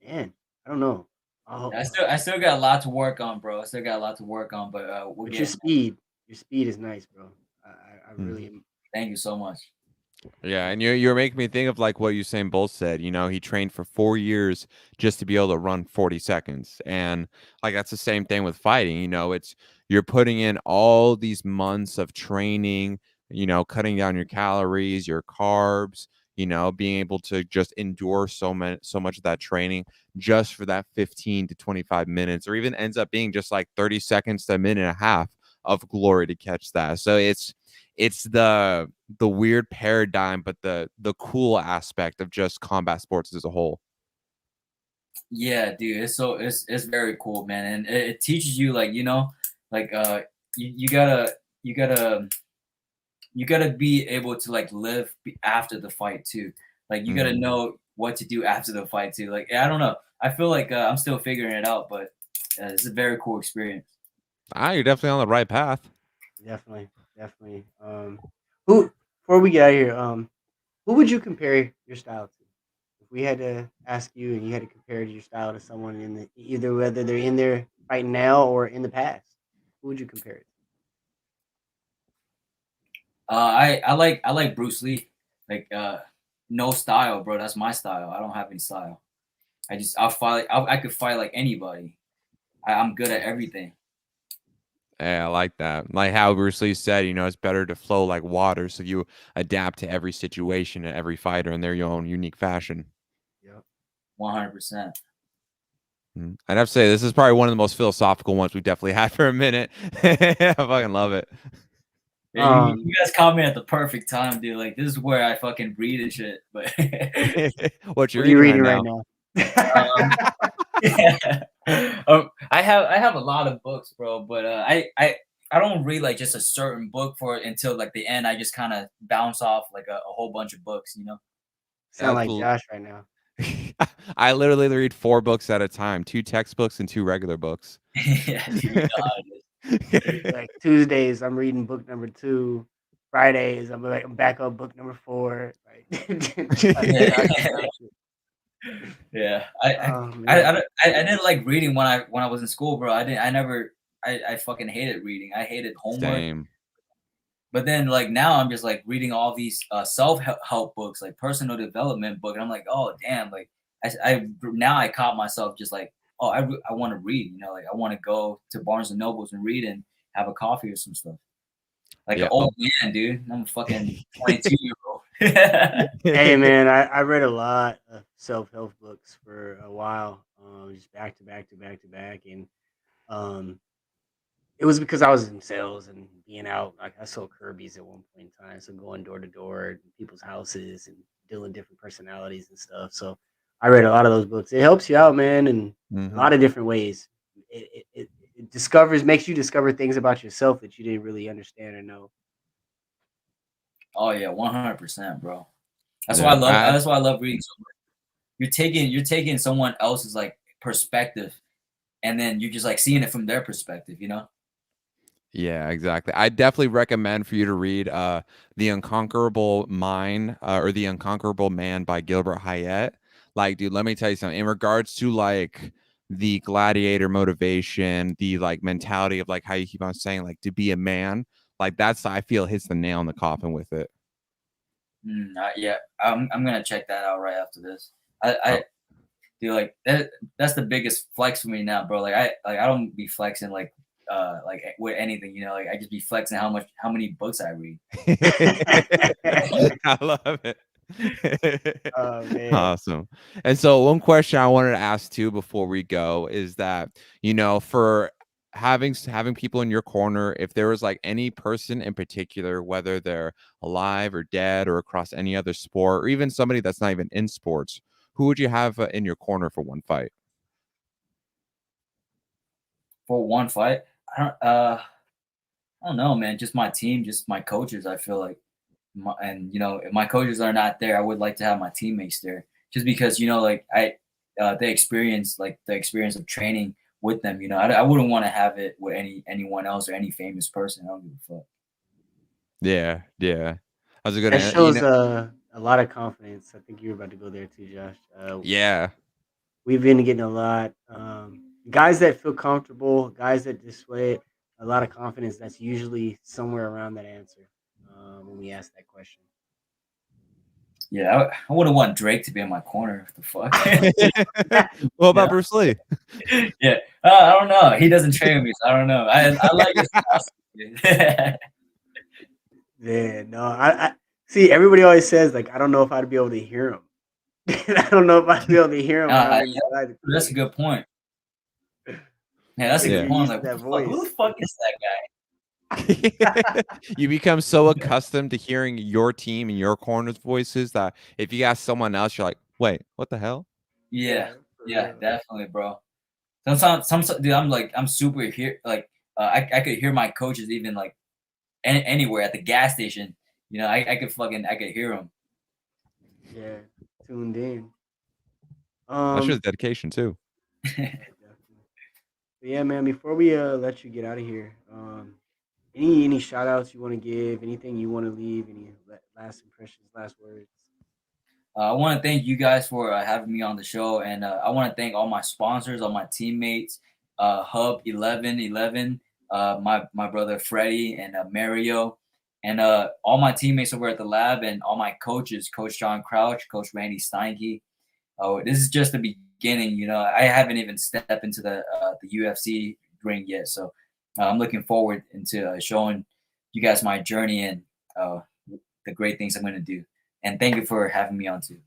man, I don't know. Oh, I still got a lot to work on, bro. I still got a lot to work on, but we'll but get. your speed is nice, bro. I really am. Thank you so much. Yeah, and you're making me think of like what Usain Bolt said. You know, he trained for 4 years just to be able to run 40 seconds, and like that's the same thing with fighting. You know, it's you're putting in all these months of training. You know, cutting down your calories, your carbs. You know, being able to just endure so much of that training just for that 15 to 25 minutes, or even ends up being just like 30 seconds to a minute and a half of glory to catch that. So it's the weird paradigm, but the cool aspect of just combat sports as a whole. Yeah, dude, it's very cool, man, and it teaches you like like you gotta you gotta you gotta be able to like live after the fight too. Like you gotta know what to do after the fight too. Like I don't know, I feel like I'm still figuring it out, but it's a very cool experience. You're definitely on the right path. Definitely, definitely. Who before we get out of here, who would you compare your style to? If we had to ask you and you had to compare your style to someone in the either whether they're in there right now or in the past, who would you compare it I like Bruce Lee. Like no style, bro. That's my style. I don't have any style. I'll fight. I could fight like anybody. I'm good at everything. Yeah, I like that. Like how Bruce Lee said, you know, it's better to flow like water, so you adapt to every situation and every fighter in their own unique fashion. to? Yep. 100%. I'd have to say this is probably one of the most philosophical ones we've definitely had for a minute. I fucking love it. Yeah, you guys caught me at the perfect time, dude. Like this is where I fucking breathe and shit. But What you're What are you reading right right now? now? yeah. I have a lot of books, bro. But I don't read like just a certain book for it until like the end. I just kind of bounce off like a whole bunch of books, you know. Sound That's like cool. Josh right now. I literally read 4 books at a time, 2 textbooks and 2 regular books. Yeah, dude, you know how it is. Like Tuesdays, I'm reading book number 2. Fridays, I'm back on book number 4. Like, Yeah. Yeah, oh man, I didn't like reading when I was in school, bro. I fucking hated reading. I hated homework. Same. But then like now I'm just like reading all these self help books, like personal development book, and I'm like, oh damn, like I now I caught myself just like, oh I want to read, you know, like I want to go to Barnes and Nobles and read and have a coffee or some stuff. Like an Yeah. old man, dude. I'm a fucking 22-year-old. hey man, I read a lot of self-help books for a while, just back to back to back to back, and um, it was because I was in sales and being out. Like I sold Kirby's at one point in time, so going door to door to people's houses and dealing different personalities and stuff. So I read a lot of those books. It helps you out, man, in a lot of different ways. It makes you discover things about yourself that you didn't really understand or know. Oh yeah, 100%, bro. Yeah, That's why I love reading so much. You're taking someone else's like perspective, and then you're just like seeing it from their perspective, you know? Yeah, exactly. I definitely recommend for you to read The Unconquerable Mind or The Unconquerable Man by Gilbert Hyatt. Like, dude, let me tell you something. In regards to like the gladiator motivation, the like mentality of like how you keep on saying like to be a man, like that's I feel hits the nail in the coffin with it. Yeah, I'm gonna check that out right after this. Oh. I do like that. That's the biggest flex for me now, bro. Like I don't be flexing like with anything, you know. Like I just be flexing how many books I read. I love it. Oh man. Awesome. And so one question I wanted to ask too before we go is that, for having people in your corner, if there was like any person in particular, whether they're alive or dead or across any other sport, or even somebody that's not even in sports, who would you have in your corner for one fight? For one fight, I don't know, man. Just my team, just my coaches. I feel like, if my coaches are not there, I would like to have my teammates there, just because the experience, of training with them. I wouldn't want to have it with anyone else or any famous person. I don't give a fuck. Yeah, yeah. That's a good That answer. shows a lot of confidence. I think you're about to go there too, Josh. Yeah. We've been getting a lot guys that feel comfortable, guys that display a lot of confidence. That's usually somewhere around that answer when we ask that question. Yeah, I wouldn't want Drake to be in my corner. What the fuck? What about Bruce Lee? Yeah, I don't know. He doesn't train me, so I don't know. I like his style. Yeah, no, I see. Everybody always says like, I don't know if I'd be able to hear him. I don't know if I'd be able to hear him when I'm Yeah, inside the that's a corner. good point. Yeah, that's a You're good point. used Like, to that who the voice. fuck is that guy? You become so accustomed to hearing your team and your corner's voices that if you ask someone else, you're like, wait, what the hell? Yeah, For yeah, real. definitely, bro. Sometimes, dude, I'm super here. Like, I could hear my coaches even like anywhere at the gas station. I could hear them. Yeah, tuned in. That shows Um, dedication too. definitely. But yeah, man. Before we let you get out of here, any shout outs you want to give? Anything you want to leave? Any last impressions, last words? I want to thank you guys for having me on the show, and I want to thank all my sponsors, all my teammates, Hub 1111, my brother Freddie and Mario, and all my teammates over at the lab, and all my coaches, Coach John Crouch, Coach Randy Steinke. Oh, this is just the beginning. I haven't even stepped into the UFC ring yet, so I'm looking forward into showing you guys my journey and uh, the great things I'm going to do. And thank you for having me on too.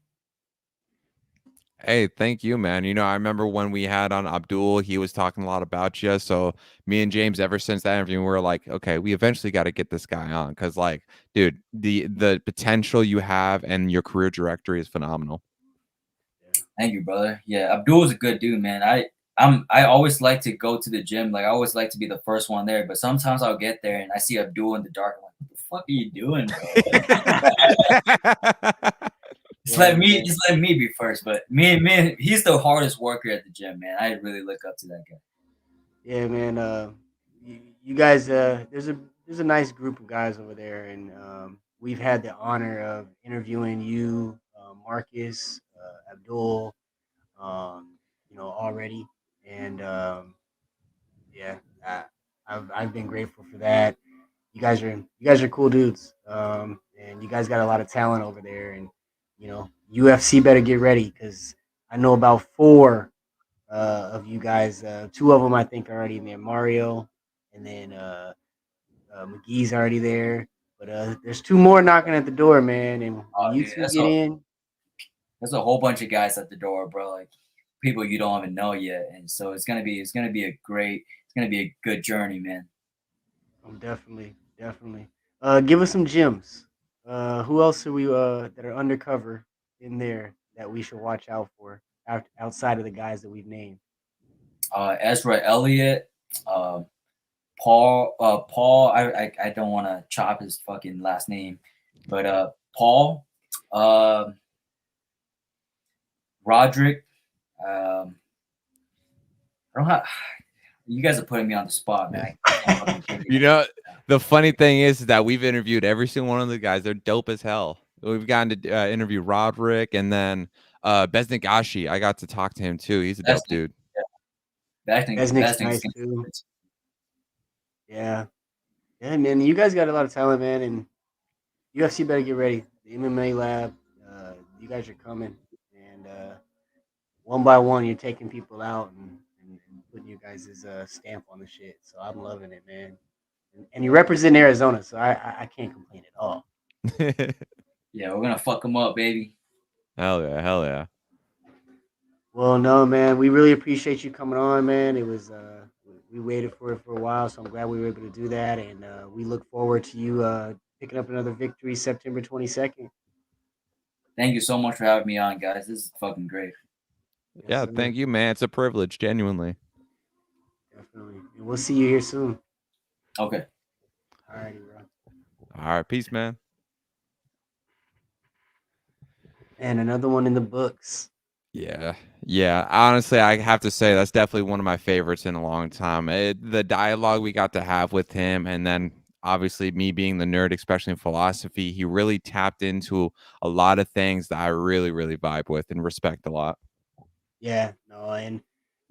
Hey, thank you, man. I remember when we had on Abdul, he was talking a lot about you. So me and James, ever since that interview, we were like, okay, we eventually got to get this guy on because, like, dude, the potential you have and your career directory is phenomenal. Thank you, brother. Yeah, Abdul is a good dude, man. I always like to go to the gym. Like, I always like to be the first one there. But sometimes I'll get there and I see Abdul in the dark. I'm like, what the fuck are you doing, bro? Just let me be first. But me, he's the hardest worker at the gym, man. I really look up to that guy. Yeah, man. You guys, there's a nice group of guys over there, and we've had the honor of interviewing you, Marcus, Abdul, already, and yeah, I've been grateful for that. You guys are cool dudes, and you guys got a lot of talent over there, and UFC better get ready because I know about four of you guys. Two of them I think are already in there. Mario, and then McGee's already there. But there's two more knocking at the door, man. And when Oh, you dude, two get in, there's a whole bunch of guys at the door, bro. Like, people you don't even know yet, and so it's gonna be a good journey, man. definitely. Give us some gems. Who else are we that are undercover in there that we should watch out for outside of the guys that we've named? Ezra Elliott, Paul. I don't want to chop his fucking last name, but Paul, Roderick. I don't have. You guys are putting me on the spot, man. The funny thing is that we've interviewed every single one of the guys. They're dope as hell. We've gotten to interview Roderick and then Besnik Ashi. I got to talk to him too. He's a dope dude. Besnick's nice too. Yeah. Yeah, man. You guys got a lot of talent, man, and UFC better get ready. The MMA Lab, you guys are coming, and one by one, you're taking people out and putting you guys' stamp on the shit. So I'm loving it, man. And you represent Arizona, so I can't complain at all. Yeah, we're gonna fuck them up, baby. Hell yeah, hell yeah. Well, no, man, we really appreciate you coming on, man. It was we waited for it for a while, so I'm glad we were able to do that, and we look forward to you picking up another victory September 22nd. Thank you so much for having me on, guys. This is fucking great. Yes, Yeah, sir. thank you, man. It's a privilege, genuinely. Definitely, and we'll see you here soon. Okay. All righty, bro. All right, peace, man. And another one in the books. Yeah, yeah. Honestly, I have to say that's definitely one of my favorites in a long time. The dialogue we got to have with him, and then obviously me being the nerd, especially in philosophy, he really tapped into a lot of things that I really, really vibe with and respect a lot. Yeah, no, and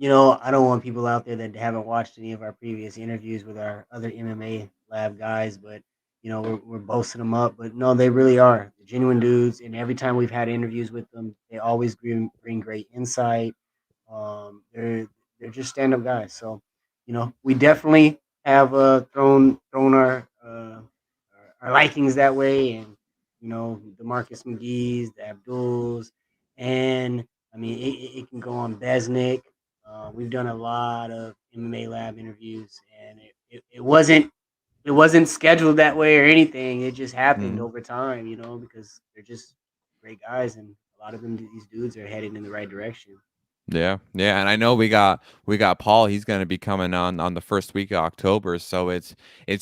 I don't want people out there that haven't watched any of our previous interviews with our other MMA lab guys, but we're boasting them up, but no, they really are genuine dudes. And every time we've had interviews with them, they always bring great insight. They're just stand up guys. So, we definitely have thrown our likings that way, and the Marcus McGee's, the Abduls, and I mean it can go on Besnick. We've done a lot of MMA Lab interviews, and it wasn't scheduled that way or anything. It just happened Mhm. over time, because they're just great guys, and a lot of these dudes are headed in the right direction. Yeah, yeah, and I know we got Paul. He's going to be coming on the first week of October, so it's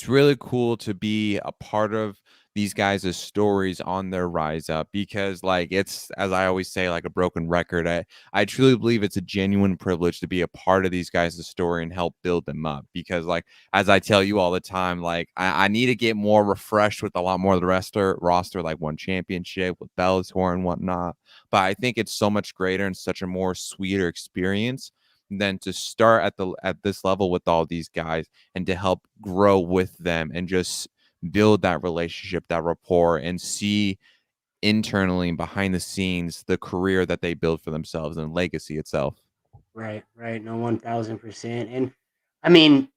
really cool to be a part of these guys' stories on their rise up because, like, it's as I always say, like a broken record. I truly believe it's a genuine privilege to be a part of these guys' story and help build them up because, like, as I tell you all the time, like I need to get more refreshed with a lot more of the roster, like one championship with Bellator and whatnot, but I think it's so much greater and such a more sweeter experience than to start at this level with all these guys and to help grow with them and just build that relationship, that rapport, and see internally and behind the scenes the career that they build for themselves and legacy itself. Right, right. No, 1000%. And I mean,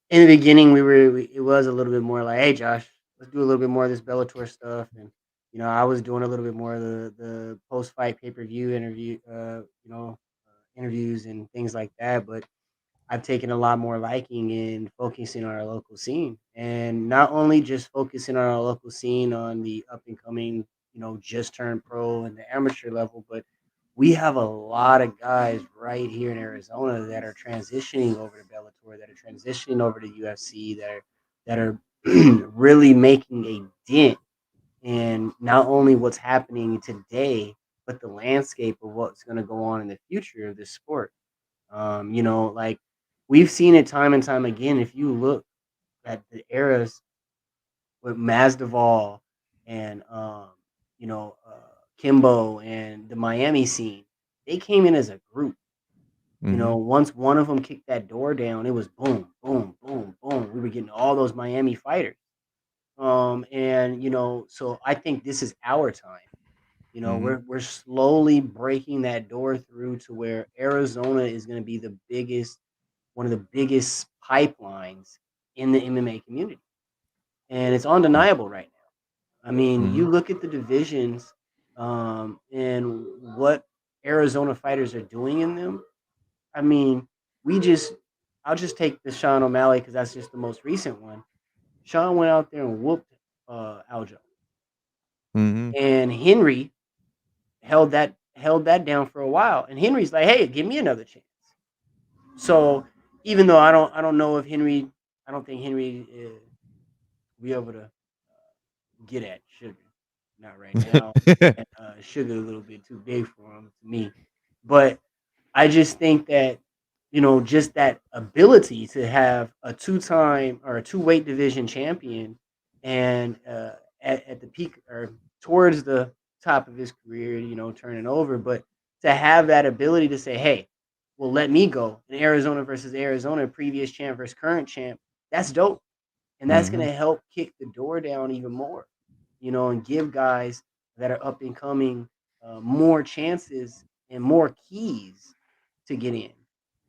in the beginning, it was a little bit more like, hey, Josh, let's do a little bit more of this Bellator stuff, and I was doing a little bit more of the post fight pay per view interviews and things like that. But I've taken a lot more liking in focusing on our local scene, and not only just focusing on our local scene on the up and coming, just turned pro and the amateur level, but we have a lot of guys right here in Arizona that are transitioning over to Bellator, that are transitioning over to UFC, that are really making a dent in not only what's happening today, but the landscape of what's going to go on in the future of this sport. Like we've seen it time and time again. If you look at the eras with Masvidal and Kimbo and the Miami scene, they came in as a group. Mm-hmm. Once one of them kicked that door down, it was boom, boom, boom, boom. We were getting all those Miami fighters. And so I think this is our time. Mm-hmm. We're slowly breaking that door through to where Arizona is going to be one of the biggest pipelines in the MMA community, and it's undeniable right now. I mean, Mm-hmm. you look at the divisions, and what Arizona fighters are doing in them. I mean, we just I'll just take the Sean O'Malley because that's just the most recent one. Sean went out there and whooped Aljo, Mm-hmm. and Henry held that down for a while. And Henry's like, "Hey, give me another chance." So even though I don't know if Henry, I don't think Henry will be able to get at Sugar, not right now. And Sugar a little bit too big for him to me, but I just think that just that ability to have a two-time or a two-weight division champion, and at the peak or towards the top of his career, turning over, but to have that ability to say, "Hey, well, let me go in Arizona versus Arizona, previous champ versus current champ," that's dope, and that's Mm-hmm. going to help kick the door down even more, and give guys that are up and coming more chances and more keys to get in,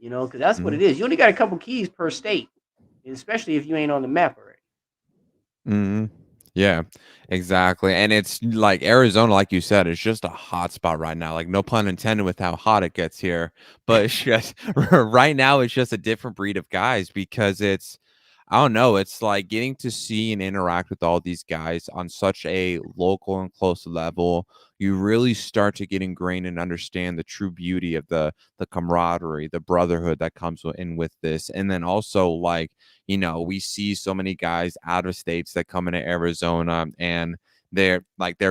because that's what Mm-hmm. it is. You only got a couple keys per state, especially if you ain't on the map already. Mm-hmm. Yeah, exactly. And it's like Arizona, like you said, is just a hot spot right now. Like, no pun intended with how hot it gets here. But it's just right now, it's just a different breed of guys because I don't know, it's like getting to see and interact with all these guys on such a local and close level. You really start to get ingrained and understand the true beauty of the camaraderie, the brotherhood that comes in with this. And then also, like, we see so many guys out of states that come into Arizona and they're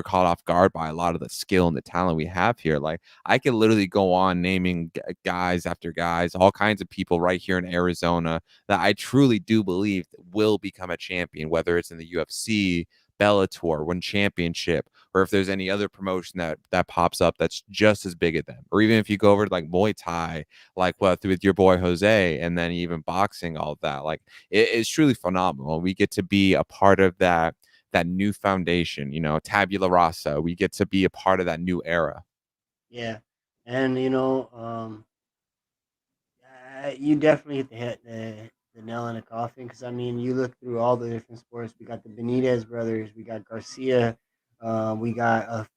caught off guard by a lot of the skill and the talent we have here. Like, I could literally go on naming guys after guys, all kinds of people right here in Arizona that I truly do believe will become a champion, whether it's in the UFC, Bellator, One Championship, or if there's any other promotion that pops up that's just as big as them, or even if you go over to like Muay Thai, like what with your boy Jose, and then even boxing, all of that. Like, it's truly phenomenal. We get to be a part of that new foundation, tabula rasa. We get to be a part of that new era. Yeah, and you definitely hit the nail in the coffin because I mean, you look through all the different sports. We got the Benitez brothers, we got Garcia, we got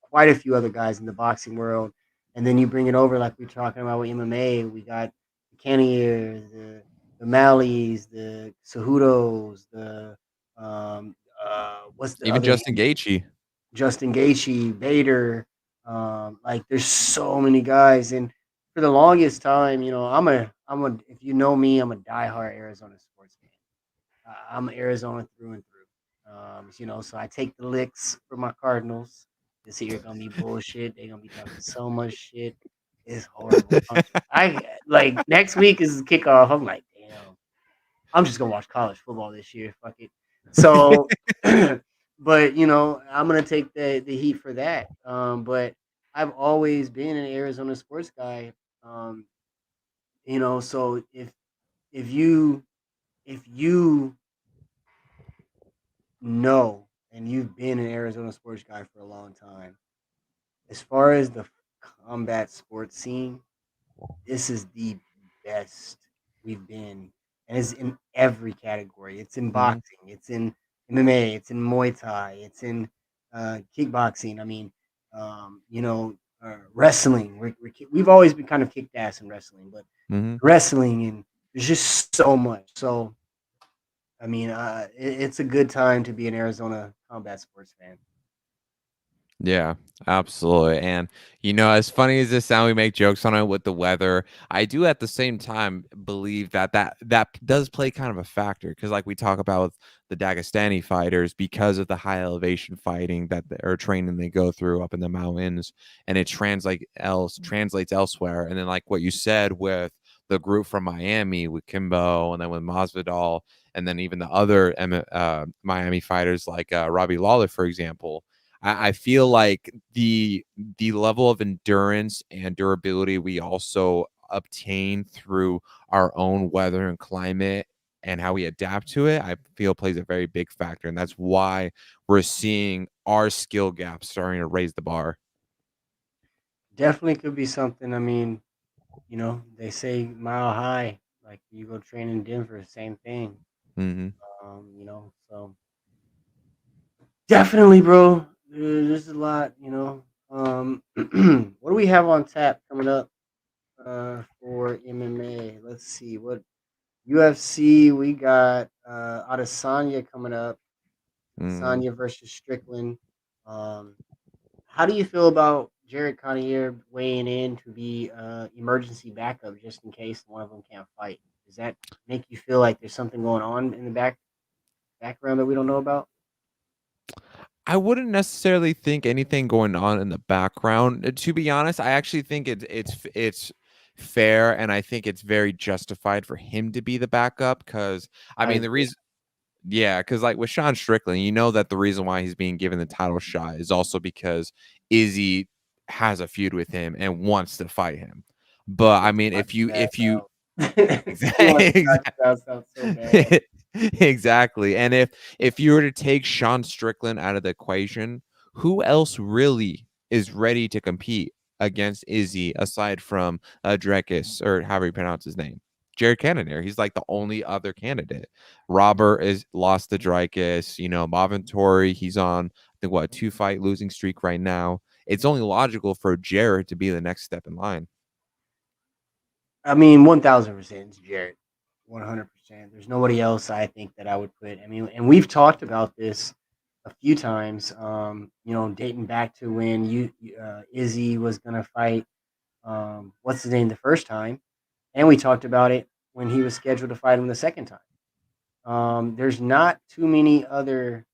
quite a few other guys in the boxing world, and then you bring it over like we're talking about with MMA. We got the Canniers, the Malleys, the Cejudos, the what's the Even other Justin Gaethje. Justin Gaethje, Bader. Like there's so many guys, and for the longest time, if you know me, I'm a diehard Arizona sports fan. I'm Arizona through and through. So I take the licks for my Cardinals. This year gonna be bullshit. They're gonna be talking so much shit. It's horrible. I like next week is kickoff. I'm like, damn. I'm just gonna watch college football this year. Fuck it. So, but I'm gonna take the heat for that. But I've always been an Arizona sports guy. Um, so if you if you know and you've been an Arizona sports guy for a long time, as far as the combat sports scene, this is the best we've been, and it's in every category. It's in Mhm, boxing, it's in MMA, it's in Muay Thai, it's in kickboxing. I mean, wrestling. We've always been kind of kicked ass in wrestling, but mhm. wrestling and there's just so much. So, I mean, it's a good time to be an Arizona combat sports fan. Yeah, absolutely. And as funny as this sound, we make jokes on it with the weather. I do at the same time believe that does play kind of a factor because, like we talk about with the Dagestani fighters, because of the high elevation fighting or training they go through up in the mountains, and it translates elsewhere. And then, like what you said with the group from Miami with Kimbo, and then with Masvidal, and then even the other Miami fighters like Robbie Lawler, for example. I feel like the level of endurance and durability we also obtain through our own weather and climate and how we adapt to it, I feel plays a very big factor. And that's why we're seeing our skill gaps starting to raise the bar. Definitely could be something. I mean, they say mile high. Like you go train in Denver, same thing. Hmm. So definitely, bro. There's a lot. What do we have on tap coming up for MMA? Let's see. What UFC we got? Adesanya coming up. Hmm. Adesanya versus Strickland. Um, how do you feel about Jared Cannonier weighing in to be emergency backup just in case one of them can't fight? Does that make you feel like there's something going on in the background that we don't know about? I wouldn't necessarily think anything going on in the background. To be honest, I actually think it's fair, and I think it's very justified for him to be the backup. Because I I mean, the agree. reason, yeah, because like with Sean Strickland, that the reason why he's being given the title shot is also because Izzy has a feud with him and wants to fight him. But I mean, Watch if his you ass if you out. He wants to knock exactly his ass out so bad. exactly. And if you were to take Sean Strickland out of the equation, who else really is ready to compete against Izzy aside from Drekis, or however you pronounce his name? Jared Cannonier. He's like the only other candidate. Robert is lost to Dricus. You know, Marvin Torrey, he's on, I think, what, a 2-fight losing streak right now. It's only logical for Jared to be the next step in line. I mean, 1,000% it's Jared. 100%. There's nobody else I think that I would put. I mean, and we've talked about this a few times, you know, dating back to when Izzy was going to fight, what's his name, the first time. And we talked about it when he was scheduled to fight him the second time. There's not too many other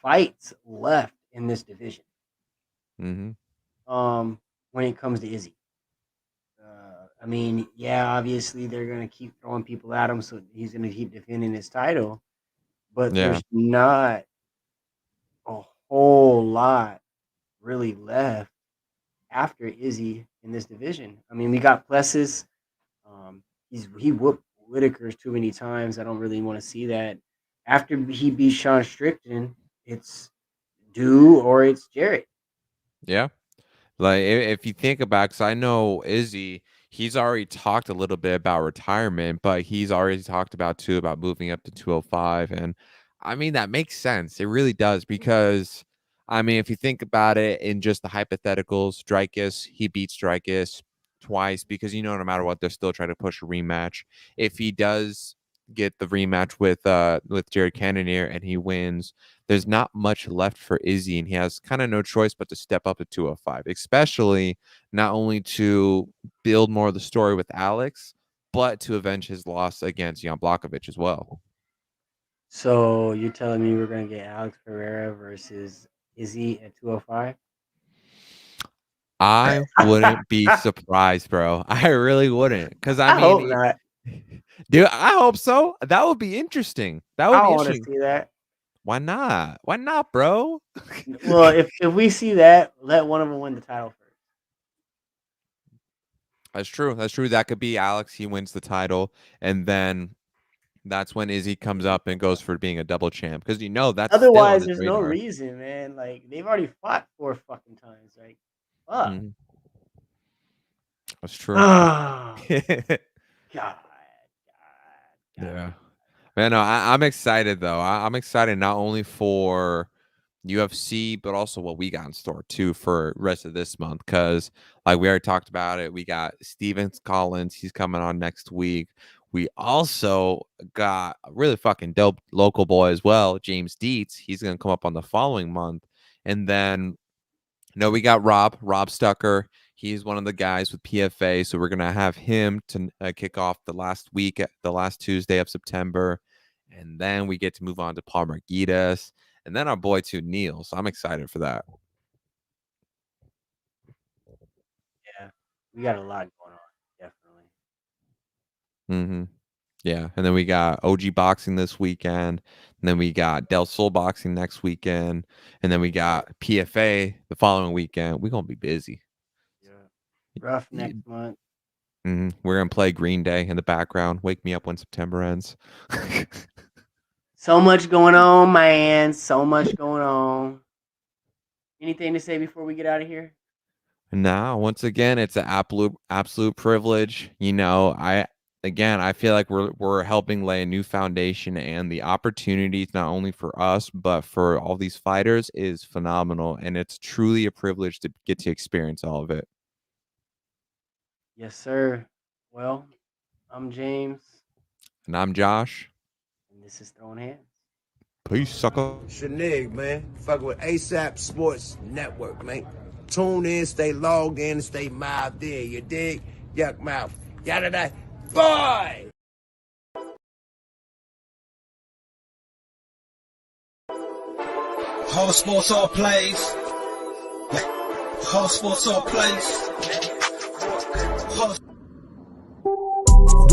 fights left in this division. Mm-hmm. When it comes to Izzy. I mean, yeah, obviously they're going to keep throwing people at him, so he's going to keep defending his title. But Yeah. there's not a whole lot really left after Izzy in this division. I mean, we got Plessis. He whooped Whitaker's too many times. I don't really want to see that. After he beat Sean Strickland, it's Dew or it's Jarrett. Yeah. Like, if you think about, because I know Izzy, he's already talked a little bit about retirement, but he's already talked about, too, about moving up to 205. And, I mean, that makes sense. It really does, because, I mean, if you think about it in just the hypotheticals, Dricus, he beats Dricus twice because, you know, no matter what, they're still trying to push a rematch. If he does get the rematch with Jared Cannonier and he wins, there's not much left for Izzy, and he has kind of no choice but to step up to 205, especially not only to build more of the story with Alex, but to avenge his loss against Jan Blachowicz as well. So you're telling me we're going to get Alex Pereira versus Izzy at 205? I wouldn't be surprised, bro. I really wouldn't, because I mean, hope not. Dude, I hope so. That would be interesting. That would I be want to interesting. see that. Why not? Why not, bro? Well, if we see that, let one of them win the title first. That's true. That's true. That could be Alex. He wins the title, and then that's when Izzy comes up and goes for being a double champ, because you know that's otherwise still there's no reason, man. Like, they've already fought 4 fucking times. Like, fuck. Mm-hmm. That's true. God. Yeah. Man, no, I'm excited though. I'm excited not only for UFC, but also what we got in store too for rest of this month. Because like we already talked about it, we got Stevens Collins. He's coming on next week. We also got a really fucking dope local boy as well, James Dietz. He's gonna come up on the following month, and then we got Rob Stucker. He's one of the guys with PFA, so we're gonna have him to kick off the last Tuesday of September, and then we get to move on to Paul Margitas, and then our boy too, Neil. So I'm excited for that. Yeah, we got a lot going on, definitely. Yeah, and then we got OG Boxing this weekend, and then we got Del Sol Boxing next weekend, and then we got PFA the following weekend. We're gonna be busy. Rough next month. We're gonna play Green Day in the background. Wake me up when September ends. So much going on, man. So much going on. Anything to say before we get out of here? No, once again, it's an absolute privilege. You know, I feel like we're helping lay a new foundation, and the opportunities not only for us but for all these fighters is phenomenal, and it's truly a privilege to get to experience all of it. Yes, sir. Well, I'm James. And I'm Josh. And this is Throwing Hands. Peace, sucker. Shanig, man. Fuck with ASAP Sports Network, man. Tune in, stay logged in, and stay mouthed in. You dig? Yuck mouth. Yada da. Boy! Whole sports all plays. Whole sports all plays.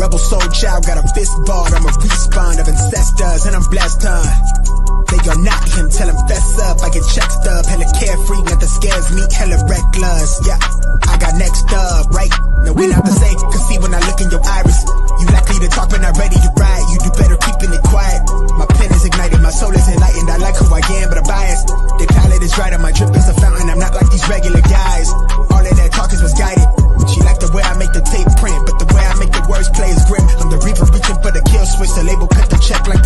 Rebel soul child got a fist balled, I'm a respawn of ancestors, and I'm blessed, They gon' knock him, tell him fess up, I get check stub, hella carefree, nothing scares me, hella reckless, yeah. I got next up, right? No, we not the same, cause see when I look in your iris, you likely to talk but not ready to ride, you do better keeping it quiet. My pen is ignited, my soul is enlightened, I like who I am, but I'm biased. The palette is right, and my drip is a fountain, I'm not like these regular guys. All of that talk is misguided. She like the way I make the tape print, but the way I make the words play is Switch the label, cut the check like